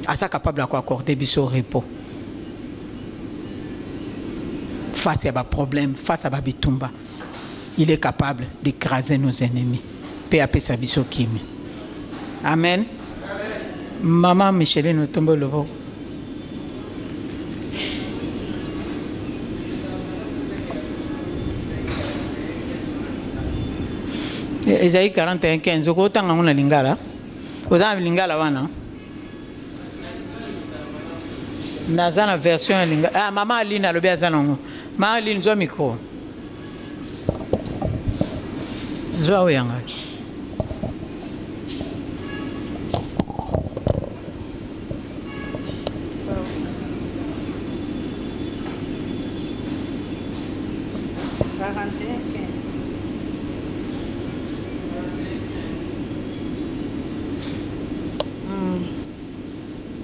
Aza capable ko accorder biso repos. Face à bas problème, face à bas bitumba, il est capable d'écraser nos ennemis. P.A.P. Sabiso Kim. Amen. Maman Micheline nous tombe le veau. Esaïe 41:15. Autant on a lingala. Vous avez lingala wana. Nazana version lingala. Ah maman Aline le biazanongo. Maman Aline zo micro. Zo yanga.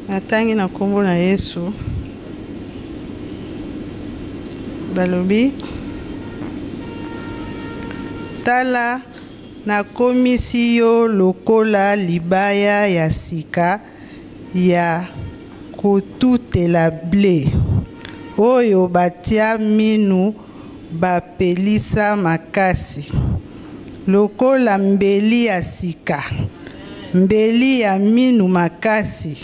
Natangi na kombo na Yesu balobi tala na komisi yo lokola libaya ya sika ya kotutela ble oyo batia minu bapelisa makasi lokola mbeli ya sika mbeli ya minu makasi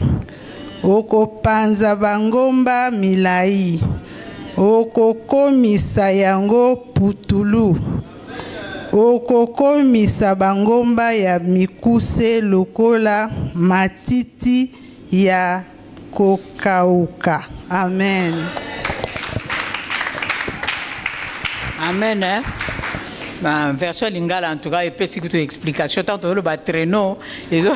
okopanza bangomba milai okokomisa yango putulu okokomisa bangomba ya mikuse lokola matiti ya kokauka. Amen. Amen. Hein? Version lingala en tout cas, et puis si tu explication tant que le traîneau, ils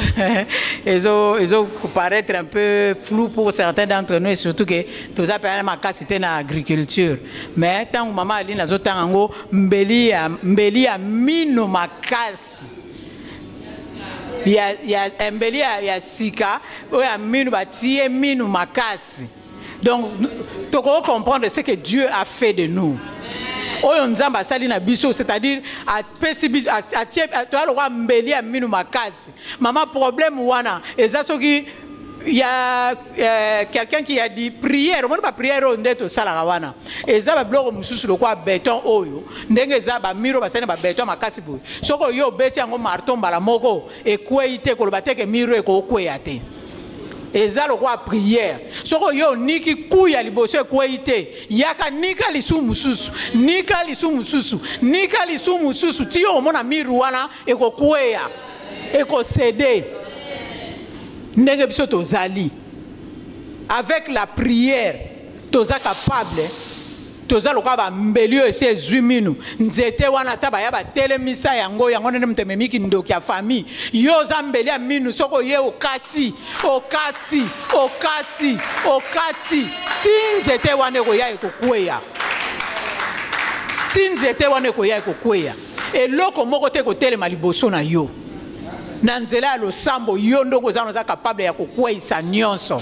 ont paraître un peu flou pour certains d'entre nous et surtout que tout ça peut ma capacité dans l'agriculture. Mais tant que maman Aline a autant en gros mbeli a mino makasi. Il y a mbeli a sika, ou a mino batie mino makasi. Donc tu dois comprendre ce que Dieu a fait de nous. Oyo nzamba sali na biso, c'est-à-dire à pesibiso à toi le roi mbeli a minu makasi. Maman problème wana ezasoki il y a quelqu'un qui a dit prière, on pas prière on ndeto sala wana. Ezaba bloco mususu le quoi béton oyo. Ndenge ezaba miro basene ba béton makasi boy. Soko yo beti yango marton bala moko e kweite ko bateke miro e ko kweyate. Eza le roi prière. Soko yo niki kuya liboso kweite. Yaka nika lisu mususu. Nika lisu mususu. Nika lisu mususu. Tiyo mona miru wana eko kweya. Eko céder. Ndenge biso tozali. Avec la prière, toza capable. Toza loka ba mbelio ese zwiminu nzete wana taba ya ba telemisa yango yango nene mtememiki ndoki ya famille yo za mbeli ya minu soko ye okati tinzete wana ko ya ekokweya tinzete wana ko ya ekokweya eloko moko te ko telema liboso na yo na nzela ya losambo yo ndoko za za capable ya kokweisa nyonso.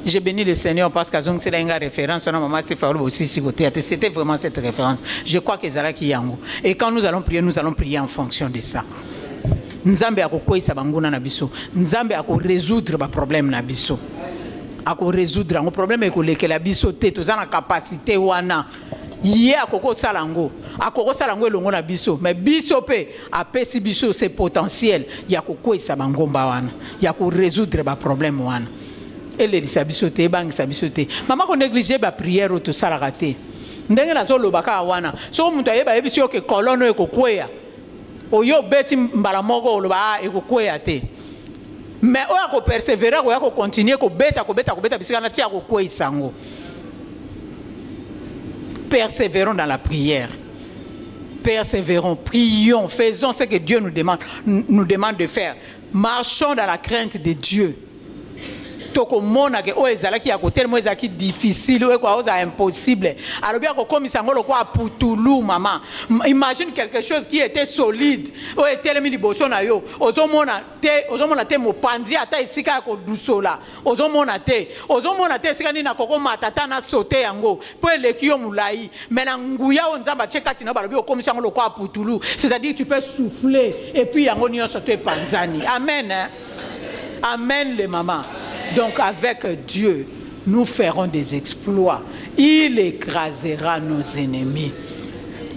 Je bénis le Seigneur parce que c'est une référence. C'était vraiment cette référence. Je crois que c'est là qui y a. Et quand nous allons prier en fonction de ça. Nzambe akokwisa banguna na biso. Nzambe résoudre ba problème na biso. Résoudre un problème et que la biso te to na capacité wana. Yé akoko salango. Akoko salango elongo na biso. Mais biso pe apesi biso c'est potentiel. Ya kokwisa bangomba wana. Ya ko résoudre ba problème wana. Elle est sabisoté, bang sabisoté. Maman qu'on néglige la prière au tout ça la raté. Ndenge na zolo baka wana. So muntu ayeba yebisi que colonne eko kweya. Oyo beti mbala moko lo ba eko kweya te. Mais oya ko persévérer oya ko continuer ko beta bisika na tia ko kweya sango. Persévérons dans la prière. Persévérons, prions, faisons ce que Dieu nous demande de faire. Marchons dans la crainte de Dieu. Tokomona ke o ezalaki ya kotelemo ezalaki difficile o kwa oza impossible. Alors bien ko komisa ngolo kwa putulu mama. Imagine quelque chose qui était solide. O etelemi liboso na yo. Ozomona te mopanzi ata isika ko dusola. Ozomona te sika ni na koko matata na sauter yango. Po eleki yo mulai. Mena nguya o nzamba chekati na balobi o komisa ngolo kwa putulu. C'est-à-dire tu peux souffler et puis yango nyonso to panzani. Amen. Hein? Amen les mamans. Donc avec Dieu, nous ferons des exploits. Il écrasera nos ennemis.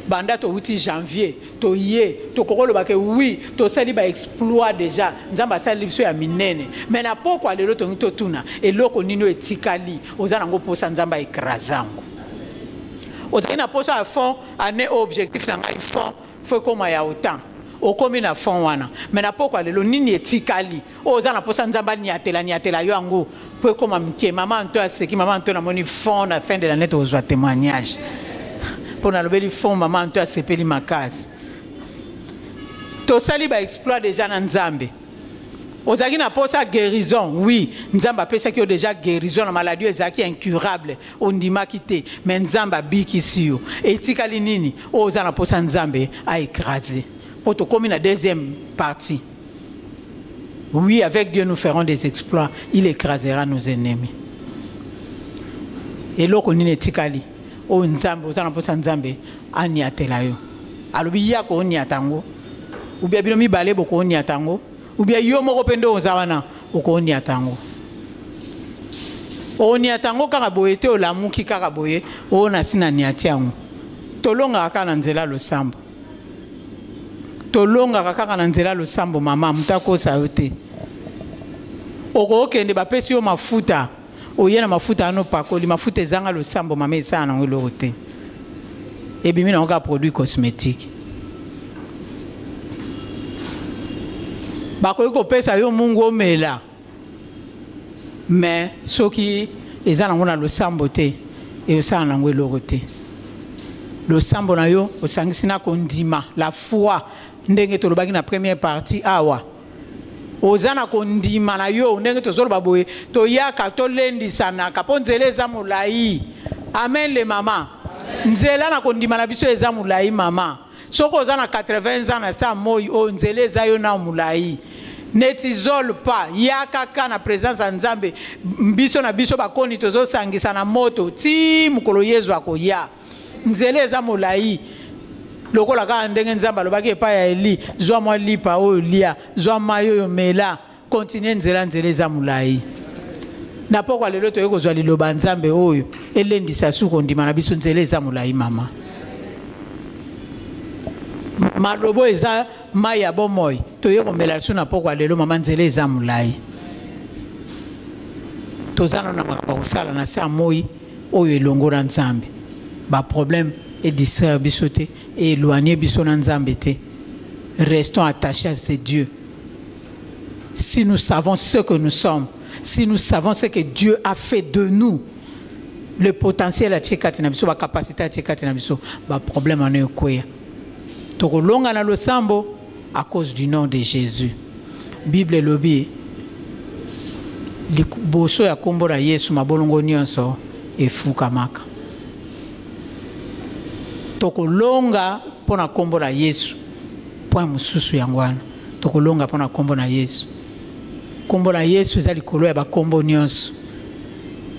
Banda to 8 janvier, to yé, to kokolo bake oui, to sali ba exploit déjà. Nzamba sali biso ya minene. Mais na poko lelo to ngito tuna, eloko nino etikali, ozana ngo posa nzamba écrasango. Ozana posa à fond, ane objectif na ngai fond, faut koma ya autant. O komi na fond wana mais na poko lelo nini etikali oza na posa nzamba niatela yo ango po koma mke mama nto aseki mama nto na moni fond na fin de l'année to ozwa témoignage pour na lobeli fond mama nto asepeli makasi to sali ba exploit déjà na nzambe ozaki na posa guérison oui nzamba pesa ki déjà guérison na maladie ezaki incurable ondima kité mais nzamba bikisi yo etikali nini oza na posa nzambe a écraser. Pour comme la deuxième partie. Oui, avec Dieu, nous ferons des exploits. Il écrasera nos ennemis. Et là, on est tikali. O nzambe, o zana posa nzambe, ani atelayo. Alubiya ko oni atango. Ou bien binomi balé boko oni atango. Ou bien yo moko pendo ozawana, oko oni atango. Oni atango karaboye te o lamu ki karaboye, o na sina ni atiango. Tolonga akana nzela lo sambo. Tolonga kaka na nzela lo sambo mama mutako sayote oko okende bapesi yo mafuta oyena mafuta ano pakoli mafuta ezanga lo sambo mama esana na ngolo te ebimi na oka produit cosmétique bako ko pesa yo mungu omela mais soki ezana ngona lo sambo te e osana na ngolo te lo sambo na yo osangisi na kondima la foi ndenge tolobaki na première partie awa ozana kondima na yo ndenge tozoloba boye toyaka tolendisana kapo nzela eza mulai. Amen les mama. Nzela na kondima na biso eza mulai mama soko ozana 80 ans na sa moi o nzela eza yo na mulai ne t'isole pas yaka na présence ya nzambe biso na biso bakoni tozosangisa na moto ti mukolo Yesu akoya nzela eza mulai. Lokola ka ndenge nzamba lobaki epa ya Eli zwa mwa lipa oyo lia zwa mayo yo mela continue nzela eza mulai na poko lelo to yeko zwa liloba nzambe oyo elendisa suko ndima na biso nzela eza mulai mama malobo eza maya bomoy to yeko mela su na poko lelo mama nzela eza mulai tozana na makosala na sa moi oyo elongora nzambe ba problème et distraire bisoté et éloigner bisona nzambete. Restons attachés à ce Dieu. Si nous savons ce que nous sommes, si nous savons ce que Dieu a fait de nous, le potentiel à tchekati na biso, la capacité à tchekati na biso, le problème en est quoi? Tokolonga na lo sambo à cause du nom de Jésus. Bible lobi liboso ya kombo na Yesu mabolongo nyonso efukamaka. Tokolonga pona kombo na Yesu point mususu yangwana tokolonga pona kombo na Yesu kombo na Yesu ezali kolo ya ba kombo nyonso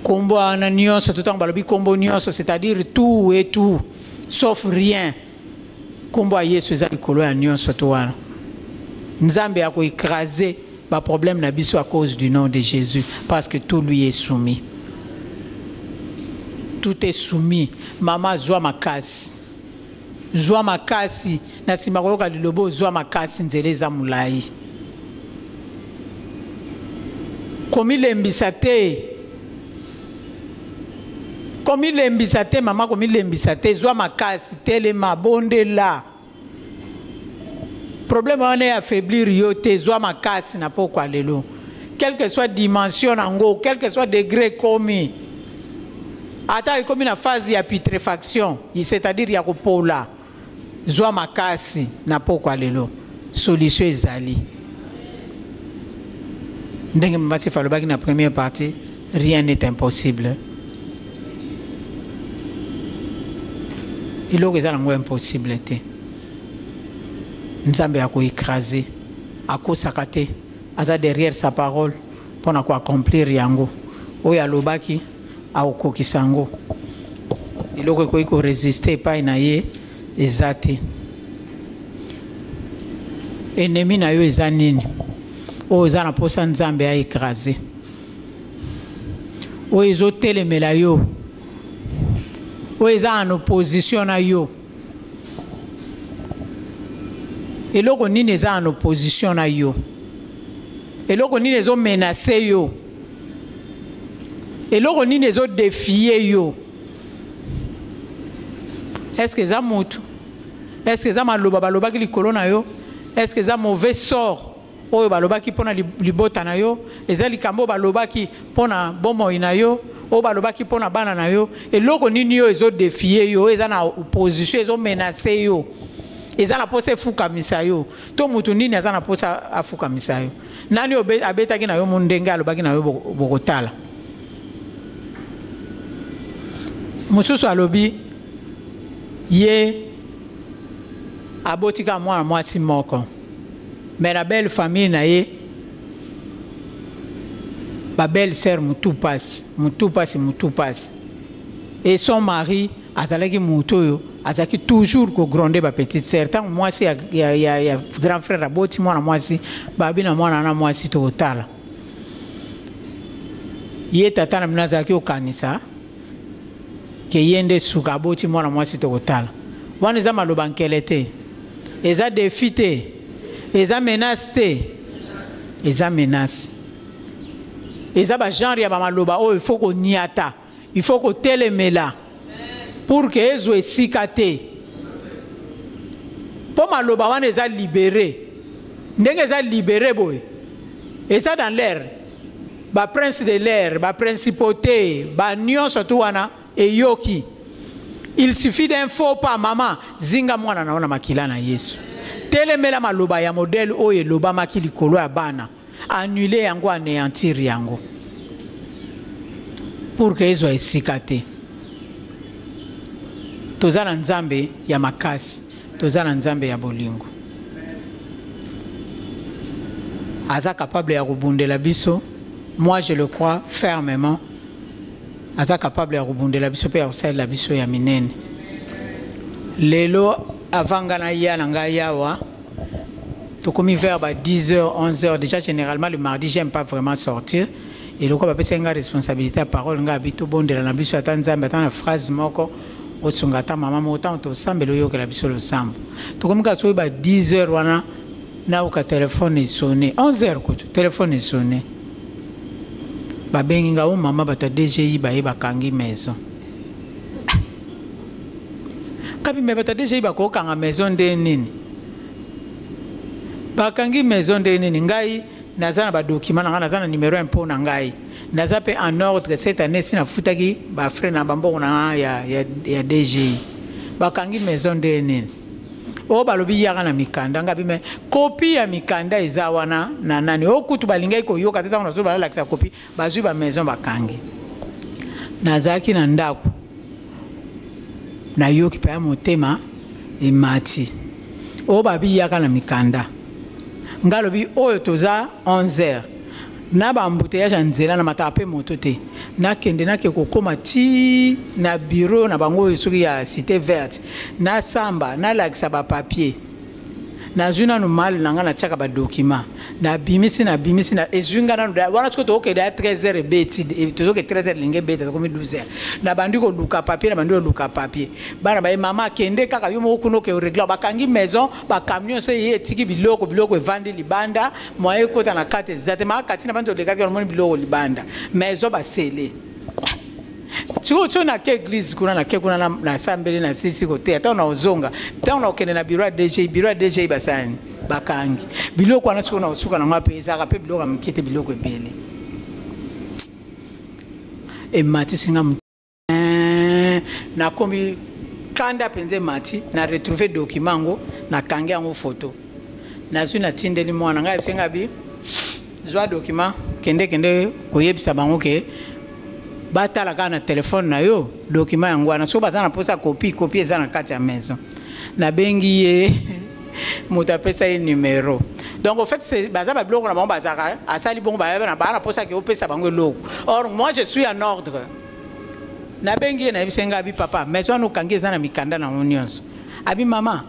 kombo ana nyonso totango balobi kombo nyonso c'est-à-dire tout et tout sauf rien kombo ya Yesu ezali kolo ya nyonso to wana nzambe ako écraser ba problème na biso à cause du nom de Jésus parce que tout lui est soumis, tout est soumis. Mama zwa makasi zwa makasi na sima koyoka lilobo zwa makasi nzela eza mulai komilembisa te mama komilembisa te zwa makasi telema bondela problème wana ya affaiblir yo te zwa makasi na pokwa lelo quelle que soit dimension nango quel que soit degré komi ata comme une phase ya putréfaction, c'est-à-dire ya kopola zwa makasi na pokwa lelo solution ezali ndenge mbasi falobaki na première partie rien n'est impossible iloko eza nango impossible te nzambe akoécraser akosaka te aza derrière sa parole mpona koaccomplir yango oyo alobaki akokokisa yango iloko ekoki koresiste epai na ye eza te ennemi na yo eza nini oyo eza na mposa nzambe aécrase oyo ezotelemela yo oyo eza en opposition na yo eloko nini eza en opposition na yo eloko nini ezomenase yo eloko nini ezodefie yo est-ce que eza motu est-ce que eza maloba balobaki likolo na yo est-ce que eza mauvais sort oyo balobaki mpona libota na yo eza likambo balobaki mpona bomoi na yo oyo balobaki mpona bana na yo eloko nini yo ezodefie yo eza na opposition ezomenase yo eza na posa efukamisa yo to mutu nini aza na posa afukamisa yo nani abetaki na yo mondenge alobaki na yo bokotala mosusu alobi ye abotika mwana mwasi moko mais la belle famille na ye ba belle sœur mutu passe et son mari azalaki mutu oyo azalaki toujours kogronder ba petite sœur tant mwasi ya grand frère aboti mwana mwasi babi na mwana na mwasi tokotala ye tata na mina azalaki okanisa ke yende suka aboti mwana mwasi tokotala wana eza maloba nkele te eza défi te eza menace te eza menace eza ba genre ya bamaloba oyo il faut koniata il faut kotelemela pour que ezwe esika te mpo maloba wana eza libéré ndenge eza libéré boye eza dans l'air baprince de l'air baprincipauté banyonso tu wana eyoki il suffit d'un faux pas mama zinga mwana na ona makila na Yesu telemela maloba ya modèle oyo elobamaki likolo ya bana annuler yango anéantir yango pour que ezwa esika te toza na nzambe ya makasi toza na nzambe ya bolingo aza capable ya kobundela biso moi je le crois fermement aza capable ya kobundela biso pe ya kosalela biso ya minene lelo avanga na ya na ngai yawa tokomi vers 10h 11h déjà généralement le mardi j'aime pas vraiment sortir et loko bapesa nga responsabilité ya parole nga bito bondela na biso ata nzambe ata na phrase moko osunga ata mama mo tant to sambelo yokela biso lo sambo tokomi ka soyi 10h wana na uka téléphone est sonné 11h ko téléphone est sonné babengi nga o mama bata DGI baye bakangi maison kabi me bata DGI bakokanga maison de nini bakangi maison de nini ngai naza na ba document nga naza na numéro impôt na ngai naza pe en ordre cette année sina futaki ba frère na bambo na ya DGI bakangi maison de nini o balobi yaka na mikanda ngabi me copie ya mikanda eza wana na nani okutu balingai ko yoka tata na zo bala lakisa copie bazui ba maison bakangi nazaki na ndako na yoki pa motema emati o babi yaka na mikanda ngalobi oyo toza 11h na ba embouteillage nzela na matape moto te na kende na ke kokoma ti na bureau na bango soki ya cité verte na samba na lakisa ba papier na zuna no mal na nga na chaka ba document na bimisi na ezunga na wana tiko to ke da 13h beti to ke 13h linge beti ko mi 12h na bandiko luka papier na bandiko luka papier bana ba mama kende kaka yo mo kuno ke régler ba kangi maison ba camion se ye tiki biloko evandi libanda moye kota na kate zate ma kati na bando de kaka mo biloko libanda maison ba sele tu na ke église kuna na ke kuna na sambele na sisi kote ata na ozonga ata na okende na bureau DG basani bakangi biloko wana tsuna otsuka na ngape ezaka pe biloko amkite biloko ebele e mati singa na komi kanda penze mati na retrouver document ngo na kangi ngo photo na zuna tindeli mwana ngai bisenga bi zwa document kende koyebisa bango ke batala kana téléphone na yo document yango wana so bazana posa copie eza na kati ya maison na bengi ye moto apesa ye numéro. Donc en fait c'est bazaba biloko na bango bazaka asali bongo ba na bana posa ke opesa bango eloko. Or moi je suis en ordre. Na bengi na bisenga bi papa maison no kangi eza na mikanda na nyonso. Abi mama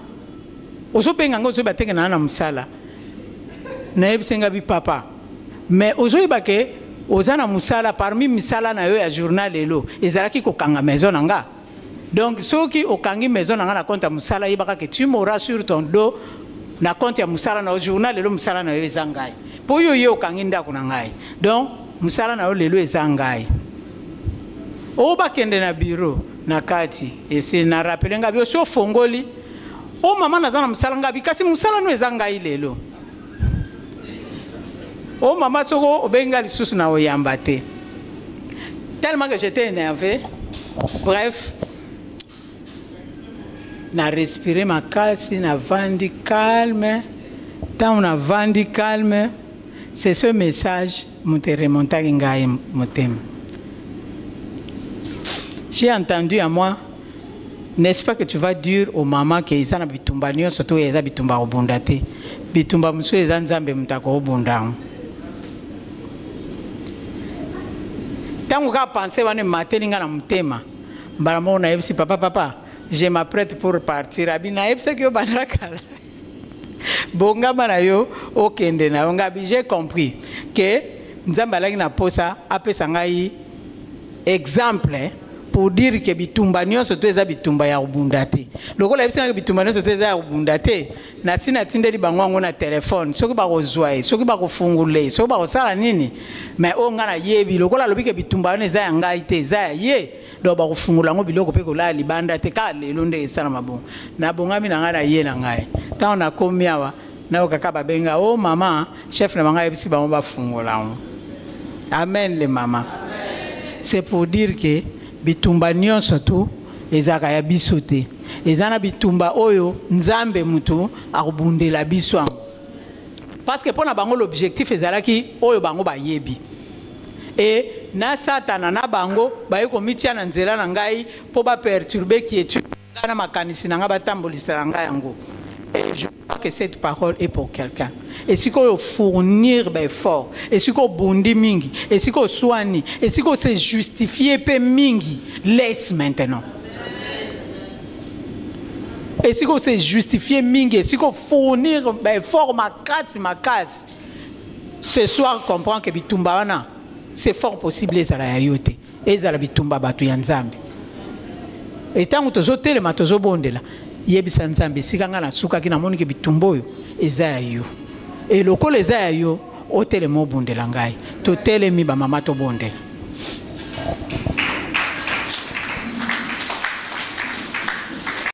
ozo benga ngo zo bateke na musala. Na bisenga bi papa mais ozo ibake ozana musala parmi misala na yo ya journal elo ezalaki ko kanga maison nanga. Donc ceux qui okangi maison nanga na compte musala ibaka que tu m'auras sur ton dos na compte ya musala na journal elo musala na yo ezangai. Po yo ye okangi ndako na ngai. Donc musala na yo lelo ezangai. O bakende na bureau na kati ese na rappeler ngabi o so fongoli o mama nazana musala ngabi kasi musala no ezangai lelo. Oh maman soko obenga lisusu na oyamba te. Tellement que j'étais énervé. Bref, na respirer ma kasi na vandi calme. Tant on a vandi calme, c'est ce message mon te remonta ngai motem. J'ai entendu à moi, n'est-ce pas que tu vas dire aux mamans que ils ont bitumba nyo surtout ils ont bitumba obundate. Bitumba muso ils ont nzambe mutako obundang. Quand on pense à matin na mutema baramo na yebisi papa je m'apprête pour partir abina yebisa que banara kala bonga bana yo okende na ngabi j'ai compris que nzamba laki na posa apesa ngai exemple pour dire que bitumba nyonso to eza bitumba ya obundate lokola yebisa bitumba nyonso to eza ya obundate na sina tindeli bango na telefone soki ba kozwa soki ba kofungule soki ba kosala nini mais o ngana yebi lokola lobi ke bitumba eza ya ngai te eza ye do ba kofungula ngo biloko pe kola libanda te ka lelo nde esala mabon na bongami na ngana ye na ngai tant na komiawa na okaka babenga o mama chef na ngai bisi ba mo ba fungula ngo amen les mamas. C'est pour dire que bitumba nyonso tu ezaka ya biso te ezana bitumba oyo nzambe mutu akubundela biso ango parce que pona bango l'objectif ezalaki oyo bango bayebi et na satana na bango bayeko mitia na nzela na ngai po ba perturber quiétude na makanisi na nga batambolisa ngai yango. Et je crois que cette parole est pour quelqu'un. Et si qu'on fournir ben fort, et si qu'on bondi mingi, et si qu'on soigne, et si qu'on se justifier pe mingi, laisse maintenant. Et si qu'on se justifier mingi, et si qu'on fournir ben fort ma casse, ce soir comprend que bitumba wana, c'est fort possible les ala yote, et les ala bitumba batu yanzambi. Et tant que tozo tele ma tozo bondela. Yebisa nzambe sikanga na suka kina moni ke bitumboyo eza yo e lokolo eza yo otele mo bondela ngai to tele mi ba mama to bondela.